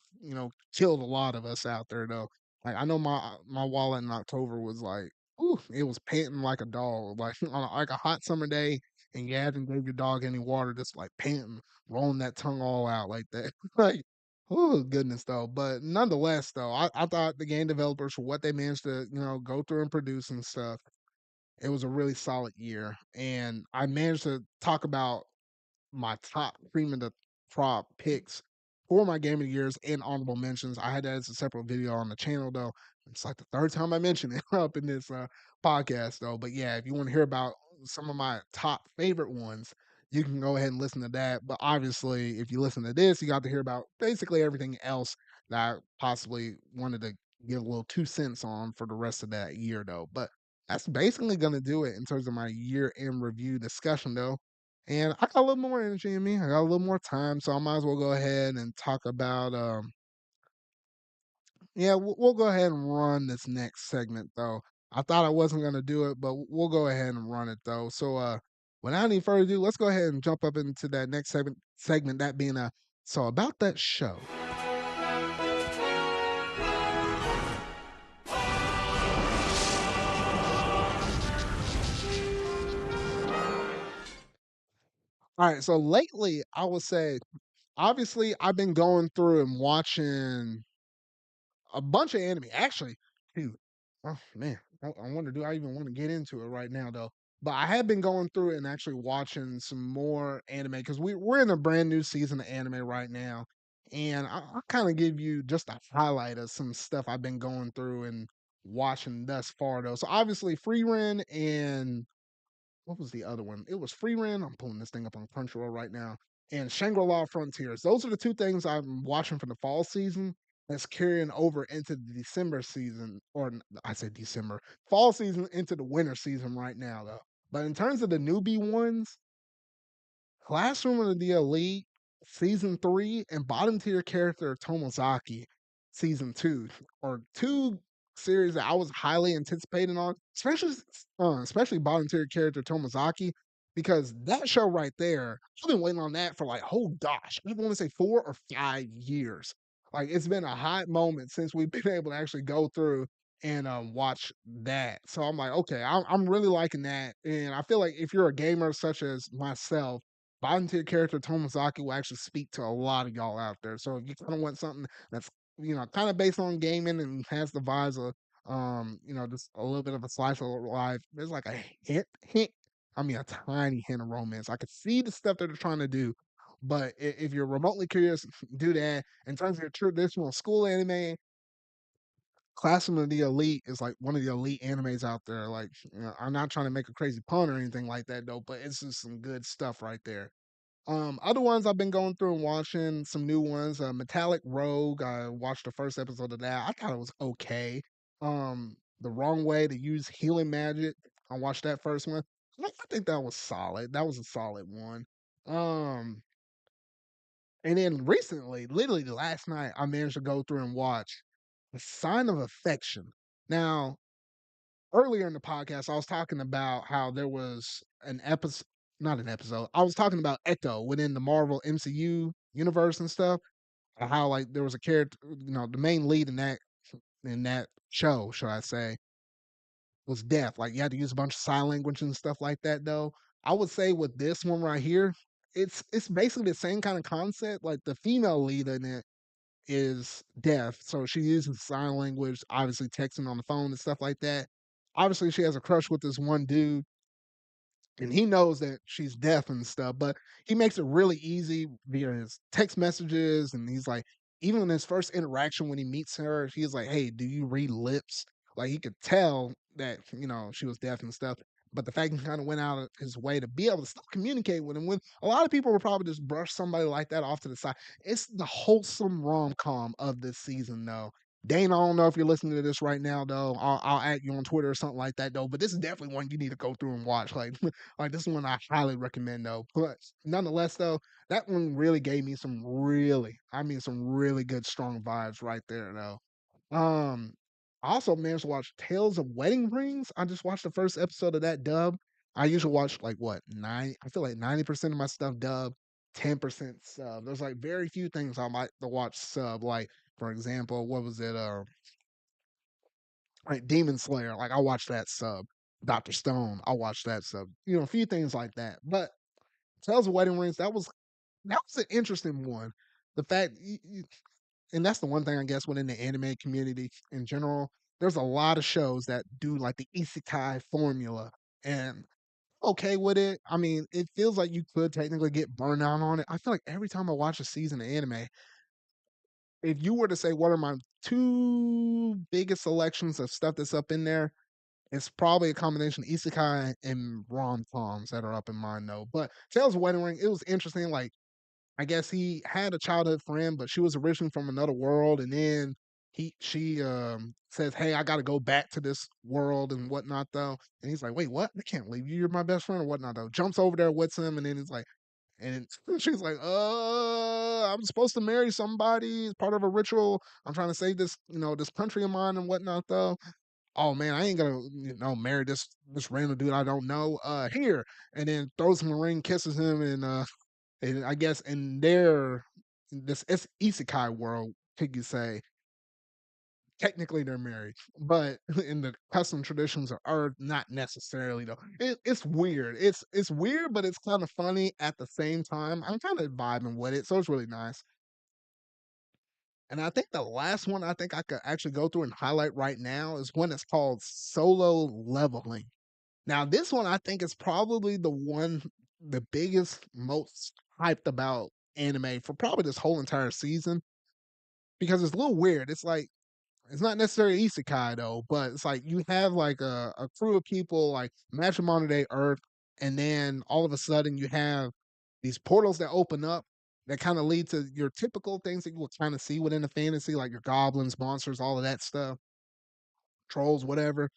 killed a lot of us out there though. Like I know my wallet in October was like, ooh, it was panting like a dog, like on like a hot summer day, and you hadn't gave your dog any water, just like panting, rolling that tongue all out like that. Like, oh goodness though. But nonetheless though, I thought the game developers for what they managed to go through and produce and stuff, it was a really solid year, and I managed to talk about my top cream of the crop picks for my game of the years and honorable mentions. I had that as a separate video on the channel though. It's like the third time I mentioned it up in this podcast though. But yeah, if you want to hear about some of my top favorite ones, you can go ahead and listen to that. But obviously, if you listen to this, you got to hear about basically everything else that I possibly wanted to give a little 2 cents on for the rest of that year though. But that's basically gonna do it in terms of my year in review discussion though. And I got a little more energy in me. I got a little more time, so I might as well go ahead and talk about. Yeah, we'll go ahead and run this next segment though. I thought I wasn't gonna do it, but we'll go ahead and run it though. So, without any further ado, let's go ahead and jump up into that next segment. That being so about that show. All right, so lately, I would say, obviously, I've been going through and watching a bunch of anime. Actually, dude, oh man, I wonder, do I even want to get into it right now though? But I have been going through and actually watching some more anime because we're in a brand new season of anime right now, and I'll kind of give you just a highlight of some stuff I've been going through and watching thus far though. So obviously, Free Ren and what was the other one? It was Free Ren. I'm pulling this thing up on Crunchyroll right now. And Shangri-La Frontiers. Those are the two things I'm watching for the fall season that's carrying over into the December season, or I said December, fall season into the winter season right now, though. But in terms of the newbie ones, Classroom of the Elite, season 3 and bottom tier character Tomozaki season 2 are two series that I was highly anticipating on, especially bottom tier character Tomozaki, because that show right there, I've been waiting on that for like, oh gosh, I want to say 4 or 5 years. Like it's been a hot moment since we've been able to actually go through and watch that. So I'm like, okay, I'm really liking that, and I feel like if you're a gamer such as myself, bottom tier character Tomozaki will actually speak to a lot of y'all out there. So if you kind of want something that's kind of based on gaming and has the vibes of just a little bit of a slice of life, there's like a hint. I mean, a tiny hint of romance. I could see the stuff that they're trying to do, but if you're remotely curious, do that. In terms of your traditional school anime, Classroom of the Elite is like one of the elite animes out there. Like, I'm not trying to make a crazy pun or anything like that though, but it's just some good stuff right there. Other ones I've been going through and watching some new ones. Metallic Rogue. I watched the first episode of that. I thought it was okay. The Wrong Way to Use Healing Magic. I watched that first one. I think that was solid. That was a solid one. Um, and then recently, literally last night, I managed to go through and watch The Sign of Affection. Now, earlier in the podcast, I was talking about how there was an episode, not an episode. I was talking about Echo within the Marvel MCU universe and stuff. How like there was a character, the main lead in that show, should I say, was deaf. Like you had to use a bunch of sign language and stuff like that. Though I would say with this one right here, it's basically the same kind of concept. Like the female lead in it is deaf, so she uses sign language, obviously texting on the phone and stuff like that. Obviously, she has a crush with this one dude, and he knows that she's deaf and stuff, but he makes it really easy via his text messages. And he's like, even in his first interaction when he meets her, he's like, "Hey, do you read lips?" Like he could tell that she was deaf and stuff. But the fact he kind of went out of his way to be able to still communicate with him, when a lot of people would probably just brush somebody like that off to the side. It's the wholesome rom com of this season, though. Dane, I don't know if you're listening to this right now, though. I'll add you on Twitter or something like that, though. But this is definitely one you need to go through and watch. Like this one I highly recommend though. But nonetheless though, that one really gave me some really, I mean some really good strong vibes right there though. Um I also managed to watch Tales of Wedding Rings. I just watched the first episode of that dub. I usually watch like what, I feel like 90% of my stuff dub, 10% sub. There's like very few things I might to watch sub. Like for example, what was it? Like Demon Slayer, like I watched that sub. Dr. Stone, I watched that sub. A few things like that. But Tales of Wedding Rings, that was an interesting one. The fact, and that's the one thing I guess within the anime community in general. There's a lot of shows that do like the isekai formula, and okay with it. I mean, it feels like you could technically get burned out on it. I feel like every time I watch a season of anime, if you were to say what are my two biggest selections of stuff that's up in there, it's probably a combination of isekai and rom-coms that are up in mine though. But Tales of Wedding Ring, it was interesting. Like I guess he had a childhood friend, but she was originally from another world, and then she says, "Hey, I got to go back to this world and whatnot, though." And he's like, "Wait, what? I can't leave you. You're my best friend or whatnot, though." Jumps over there with him, and then he's like, and she's like, I'm supposed to marry somebody. It's part of a ritual. I'm trying to save this, this country of mine and whatnot, though. Oh man, I ain't gonna, marry this random dude I don't know. Here, and then throws him a ring, kisses him, and I guess in their this isekai world, could you say, technically they're married, but in the custom traditions of Earth, not necessarily though. It's weird. It's weird, but it's kind of funny at the same time. I'm kind of vibing with it, so it's really nice. And I think the last one I think I could actually go through and highlight right now is one that's called Solo Leveling. Now, this one I think is probably the biggest, most hyped about anime for probably this whole entire season, because it's a little weird. It's like it's not necessarily isekai though, but it's like you have like a crew of people like imagine modern day Earth, and then all of a sudden you have these portals that open up that kind of lead to your typical things that you will kind of see within the fantasy, like your goblins, monsters, all of that stuff, trolls, whatever,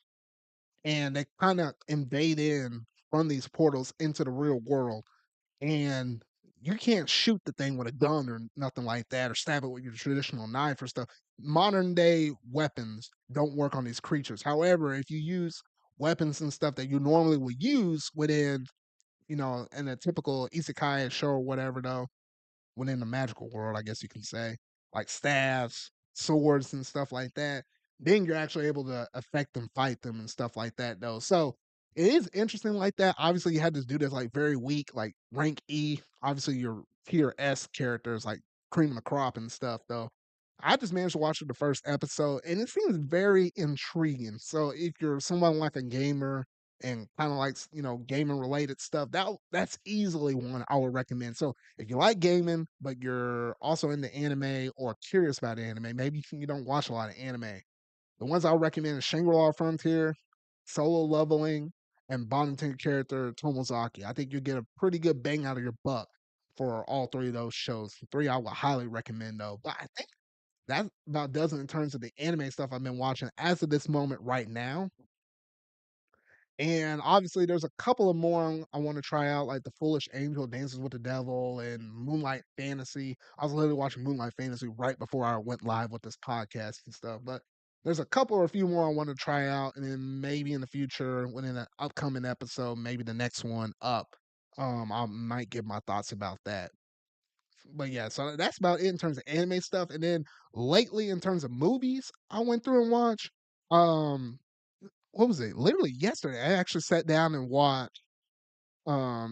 and they kind of invade in from these portals into the real world. And you can't shoot the thing with a gun or nothing like that, or stab it with your traditional knife or stuff. Modern day weapons don't work on these creatures. However, if you use weapons and stuff that you normally would use within, in a typical isekai show or whatever, though, within the magical world, I guess you can say, like staffs, swords, and stuff like that, then you're actually able to affect them, fight them, and stuff like that, though. So it is interesting like that. Obviously, you had this dude that's like very weak, like rank E. Obviously, your tier S characters like cream of the crop and stuff, though. I just managed to watch the first episode, and it seems very intriguing. So if you're someone like a gamer and kind of likes, gaming related stuff, that's easily one I would recommend. So if you like gaming, but you're also into anime or curious about anime, maybe you don't watch a lot of anime. The ones I would recommend is Shangri-La Frontier, Solo Leveling, and bonding to your character Tomozaki. I think you get a pretty good bang out of your buck for all three of those shows. The three I would highly recommend though. But I think that about does it in terms of the anime stuff I've been watching as of this moment right now. And obviously, there's a couple of more I want to try out, like The Foolish Angel, Dances with the Devil, and Moonlight Fantasy. I was literally watching Moonlight Fantasy right before I went live with this podcast and stuff. But there's a couple or a few more I want to try out, and then maybe in the future, within an upcoming episode, maybe the next one up, I might give my thoughts about that. But yeah, so that's about it in terms of anime stuff. And then lately, in terms of movies, I went through and watched. Um, what was it? Literally yesterday, I actually sat down and watched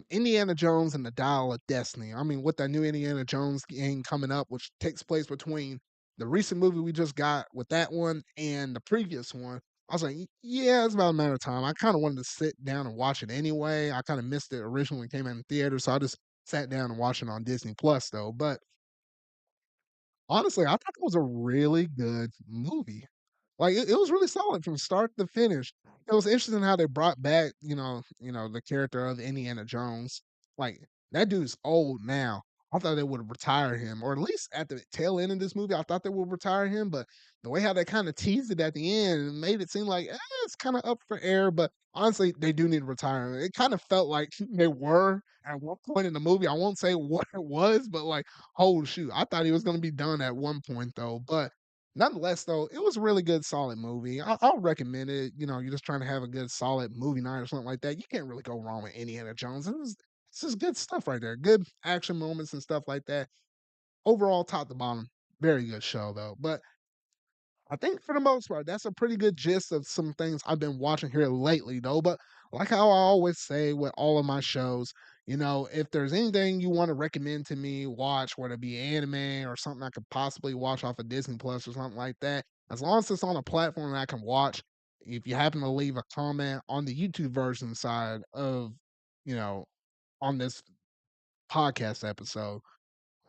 Indiana Jones and the Dial of Destiny. I mean, with that new Indiana Jones game coming up, which takes place between the recent movie we just got with that one and the previous one, I was like, yeah, it's about a matter of time. I kind of wanted to sit down and watch it anyway. I kind of missed it originally when it came in the theater, so I just sat down and watched it on Disney Plus though. But honestly, I thought it was a really good movie. Like it was really solid from start to finish. It was interesting how they brought back, the character of Indiana Jones. Like that dude's old now. I thought they would retire him, or at least at the tail end of this movie, I thought they would retire him. But the way how they kind of teased it at the end and made it seem like it's kind of up for air. But honestly, they do need to retire him. It kind of felt like they were at one point in the movie. I won't say what it was, but like, oh shoot, I thought he was going to be done at one point though. But nonetheless, though, it was a really good, solid movie. I'll recommend it. You're just trying to have a good, solid movie night or something like that. You can't really go wrong with Indiana Jones. It's just good stuff right there. Good action moments and stuff like that. Overall, top to bottom, very good show though. But I think for the most part, that's a pretty good gist of some things I've been watching here lately, though. But like how I always say with all of my shows, if there's anything you want to recommend to me, watch, whether it be anime or something I could possibly watch off of Disney Plus or something like that, as long as it's on a platform that I can watch, if you happen to leave a comment on the YouTube version side of, you know, on this podcast episode,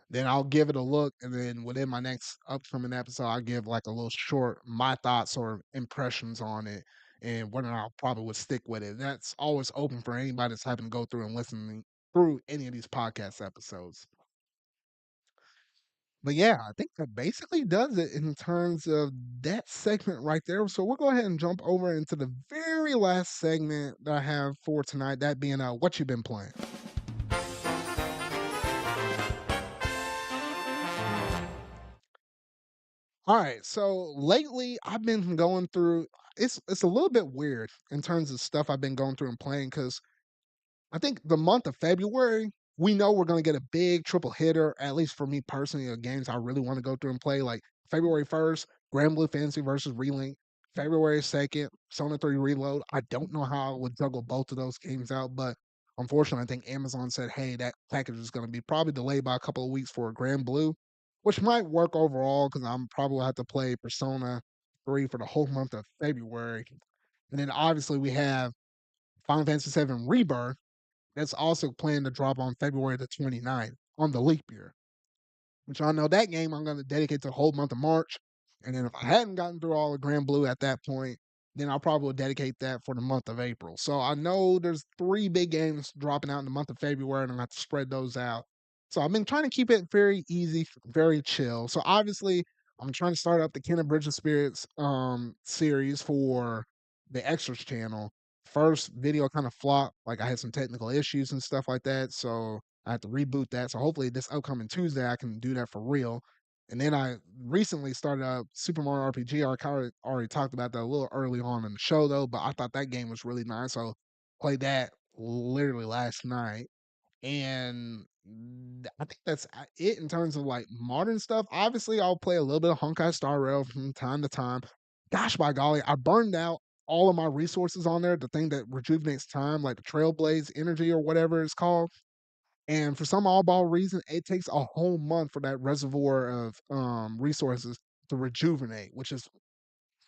then I'll give it a look, and then within my next upcoming episode, I'll give like a little short my thoughts or impressions on it, and whether I probably would stick with it. That's always open for anybody that's having to go through and listen through any of these podcast episodes. But yeah, I think that basically does it in terms of that segment right there. So we'll go ahead and jump over into the very last segment that I have for tonight. That being what you've been playing. All right, so lately I've been going through it's a little bit weird in terms of stuff I've been going through and playing because I think the month of February, we know we're gonna get a big triple hitter, at least for me personally, of games I really want to go through and play. Like February 1st, Grand Blue Fantasy versus Relink. February 2nd, Persona 3 Reload. I don't know how I would juggle both of those games out, but unfortunately, I think Amazon said, hey, that package is gonna be probably delayed by a couple of weeks for Grand Blue, which might work overall because I'm probably have to play Persona 3 for the whole month of February. And then obviously we have Final Fantasy 7 Rebirth that's also planned to drop on February the 29th on the leap year, which I know that game I'm going to dedicate to the whole month of March. And then if I hadn't gotten through all the Grand Blue at that point, then I'll probably dedicate that for the month of April. So I know there's three big games dropping out in the month of February, and I'm going to have to spread those out. So I've been trying to keep it very easy, very chill. So obviously, I'm trying to start up the Ken Bridge of Spirits series for the Extras channel. First video kind of flopped, like I had some technical issues and stuff like that. So I have to reboot that. So hopefully this upcoming Tuesday I can do that for real. And then I recently started up Super Mario RPG. I kind of already talked about that a little early on in the show though, but I thought that game was really nice. So played that literally last night. And I think that's it in terms of like modern stuff. Obviously, I'll play a little bit of Honkai Star Rail from time to time. Gosh, by golly, I burned out all of my resources on there. The thing that rejuvenates time, like the Trailblaze Energy or whatever it's called. And for some oddball reason, it takes a whole month for that reservoir of resources to rejuvenate, which is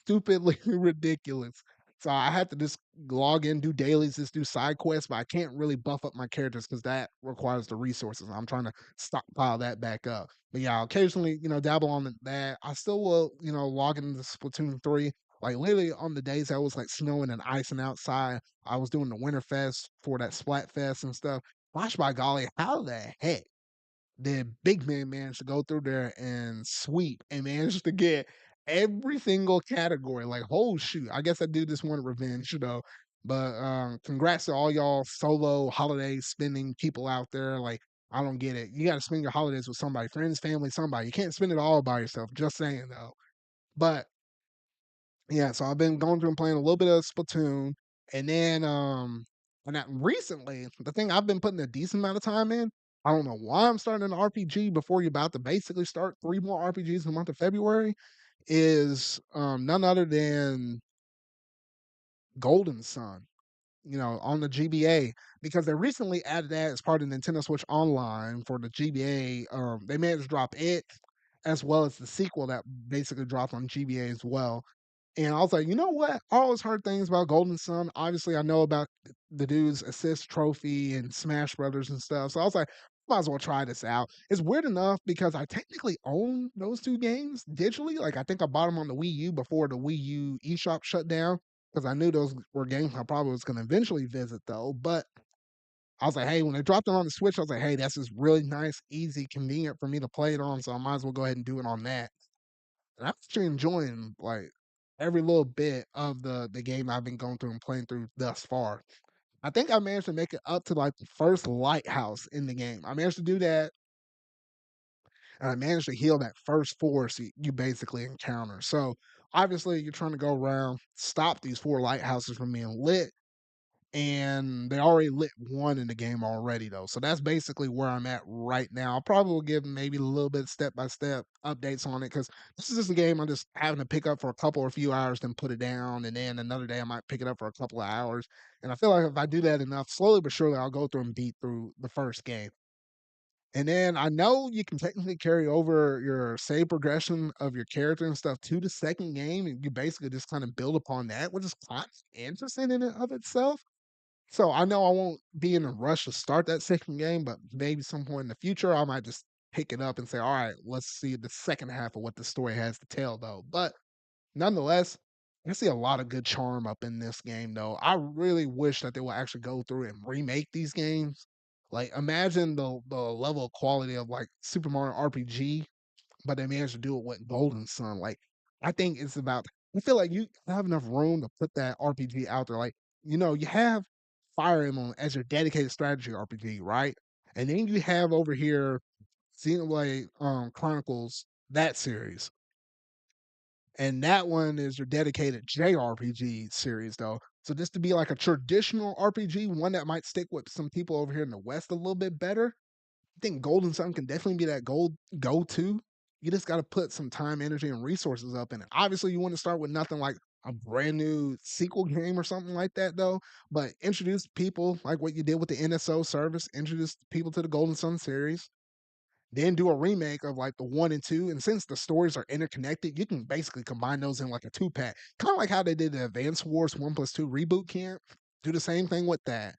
stupidly ridiculous. So I had to just log in, do dailies, just do side quests, but I can't really buff up my characters because that requires the resources. I'm trying to stockpile that back up. But yeah, I'll occasionally, dabble on that. I still will, log into Splatoon 3. Like literally on the days that was like snowing and icing outside, I was doing the Winter Fest for that Splatfest and stuff. Gosh by golly, how the heck the big man managed to go through there and sweep and managed to get every single category. Like, oh shoot, I guess I do just want revenge, But congrats to all y'all solo holiday spending people out there. Like, I don't get it. You got to spend your holidays with somebody, friends, family, somebody. You can't spend it all by yourself. Just saying though. But yeah, so I've been going through and playing a little bit of Splatoon, and then and that recently, the thing I've been putting a decent amount of time in. I don't know why I'm starting an RPG before you're about to basically start 3 more RPGs in the month of February. Is none other than Golden Sun, on the GBA because they recently added that as part of Nintendo Switch Online for the GBA. They managed to drop it as well as the sequel that basically dropped on GBA as well. And I was like, you know what? I always heard things about Golden Sun. Obviously, I know about the dude's assist trophy and Smash Brothers and stuff. So I was like, might as well try this out. It's weird enough because I technically own those 2 games digitally. Like, I think I bought them on the Wii U before the Wii U eShop shut down because I knew those were games I probably was going to eventually visit, though. But I was like, hey, when they dropped it on the Switch, I was like, hey, that's just really nice, easy, convenient for me to play it on. So I might as well go ahead and do it on that. And I'm actually enjoying like every little bit of the game I've been going through and playing through thus far. I think I managed to make it up to like the first lighthouse in the game. I managed to do that, and I managed to heal that first force you basically encounter. So obviously, you're trying to go around, stop these 4 lighthouses from being lit, and they already lit one in the game already though. So that's basically where I'm at right now. I'll probably will give maybe a little bit step by step updates on it because this is just a game I'm just having to pick up for a couple or few hours, then put it down, and then another day I might pick it up for a couple of hours. And I feel like if I do that enough, slowly but surely I'll go through and beat through the first game. And then I know you can technically carry over your save progression of your character and stuff to the second game, and you basically just kind of build upon that, which is kind of interesting in and of itself. So I know I won't be in a rush to start that second game, but maybe some point in the future I might just pick it up and say, all right, let's see the second half of what the story has to tell, though. But nonetheless, I see a lot of good charm up in this game, though. I really wish that they will actually go through and remake these games. Like, imagine the level of quality of like Super Mario RPG, but they managed to do it with Golden Sun. Like, I think it's about. I feel like you have enough room to put that RPG out there. Like, you have Fire Emblem as your dedicated strategy RPG, right? And then you have over here Xenoblade Chronicles, that series. And that one is your dedicated JRPG series, though. So just to be like a traditional RPG, one that might stick with some people over here in the West a little bit better, I think Golden Sun can definitely be that gold go to. You just got to put some time, energy, and resources up in it. Obviously, you want to start with nothing like a brand new sequel game or something like that, though. But introduce people like what you did with the NSO service, introduce people to the Golden Sun series, then do a remake of like the 1 and 2. And since the stories are interconnected, you can basically combine those in like a 2 pack. Kind of like how they did the Advance Wars 1+2 reboot camp. Do the same thing with that.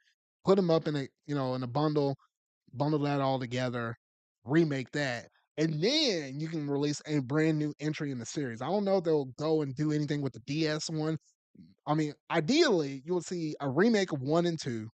Put them up in a bundle, bundle that all together, remake that. And then you can release a brand new entry in the series. I don't know if they'll go and do anything with the DS one. I mean, ideally, you will see a remake of 1 and 2,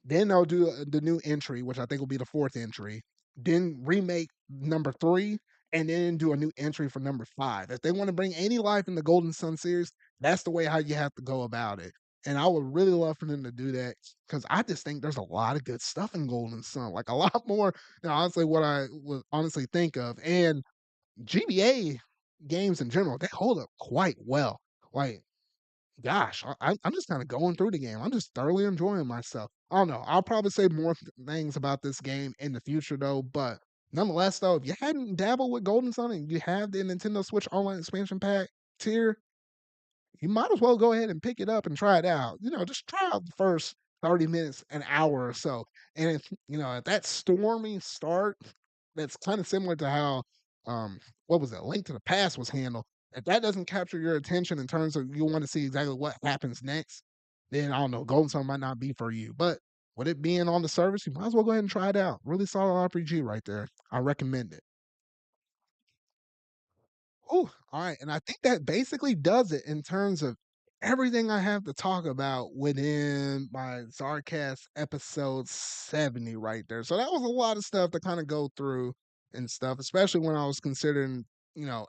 then they'll do the new entry, which I think will be the fourth entry. Then remake number 3, and then do a new entry for number 5. If they want to bring any life in the Golden Sun series, that's the way how you have to go about it. And I would really love for them to do that because I just think there's a lot of good stuff in Golden Sun, like a lot more than honestly what I would honestly think of. And GBA games in general, they hold up quite well. Like, gosh, I'm just kind of going through the game. I'm just thoroughly enjoying myself. I don't know. I'll probably say more things about this game in the future, though. But nonetheless, though, if you hadn't dabbled with Golden Sun and you have the Nintendo Switch Online Expansion Pack tier, you might as well go ahead and pick it up and try it out. Just try out the first 30 minutes, an hour or so. And at that stormy start, that's kind of similar to how what was it, Link to the Past was handled. If that doesn't capture your attention in terms of you want to see exactly what happens next, then I don't know, Golden Sun might not be for you. But with it being on the service, you might as well go ahead and try it out. Really solid RPG right there. I recommend it. Oh, all right. And I think that basically does it in terms of everything I have to talk about within my ZardCast episode 70 right there. So that was a lot of stuff to kind of go through and stuff, especially when I was considering,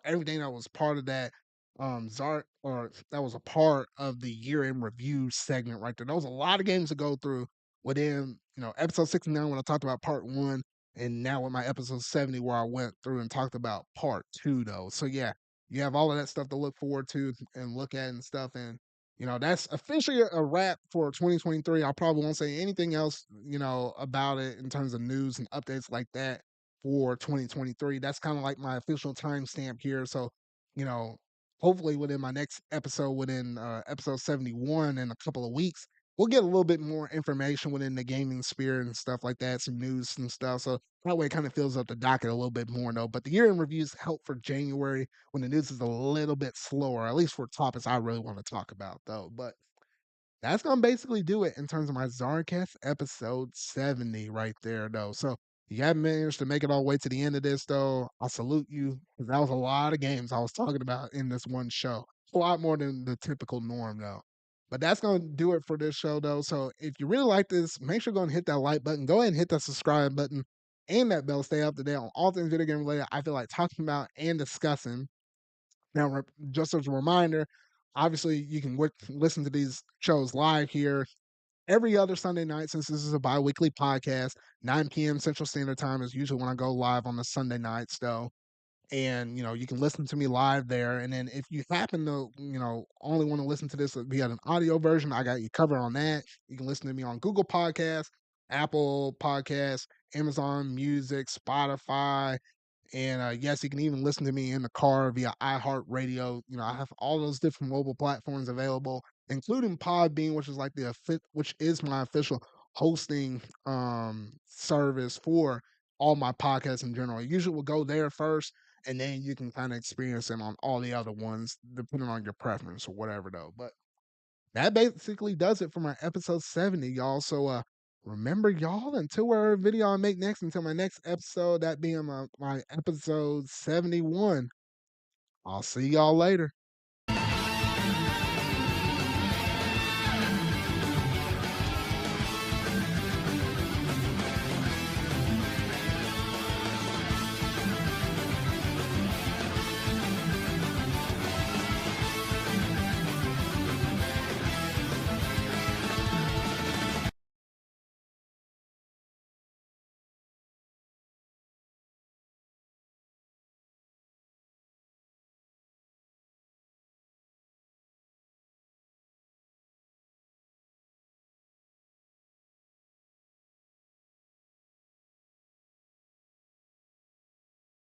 everything that was part of that Zard or that was a part of the year in review segment right there. There was a lot of games to go through within, episode 69 when I talked about part one and now with my episode 70 where I went through and talked about part two though. So yeah, you have all of that stuff to look forward to and look at and stuff. And that's officially a wrap for 2023. I probably won't say anything else, about it in terms of news and updates like that for 2023. That's kind of like my official timestamp here. So, you know, hopefully within my next episode, within episode 71 in a couple of weeks, we'll get a little bit more information within the gaming sphere and stuff like that, some news and stuff. So that way it kind of fills up the docket a little bit more, though. But the year in reviews help for January when the news is a little bit slower, at least for topics I really want to talk about, though. But that's gonna basically do it in terms of my ZardCast episode 70 right there, though. So you haven't managed to make it all the way to the end of this, though. I salute you because that was a lot of games I was talking about in this one show. A lot more than the typical norm, though. But that's gonna do it for this show, though. So if you really like this, make sure to go and hit that like button. Go ahead and hit that subscribe button and that bell. Stay up to date on all things video game related. I feel like talking about and discussing. Now, just as a reminder, obviously you can listen to these shows live here every other Sunday night since this is a bi-weekly podcast. 9 p.m. Central Standard Time is usually when I go live on the Sunday nights, though. And you can listen to me live there. And then if you happen to only want to listen to this via an audio version, I got you covered on that. You can listen to me on Google Podcasts, Apple Podcasts, Amazon Music, Spotify, and yes, you can even listen to me in the car via iHeartRadio. I have all those different mobile platforms available, including Podbean, which is like which is my official hosting service for all my podcasts in general. Usually we'll go there first, and then you can kind of experience them on all the other ones, depending on your preference or whatever, though. But that basically does it for my episode 70, y'all. So remember, y'all, until our video I make next, until my next episode, that being my episode 71, I'll see y'all later.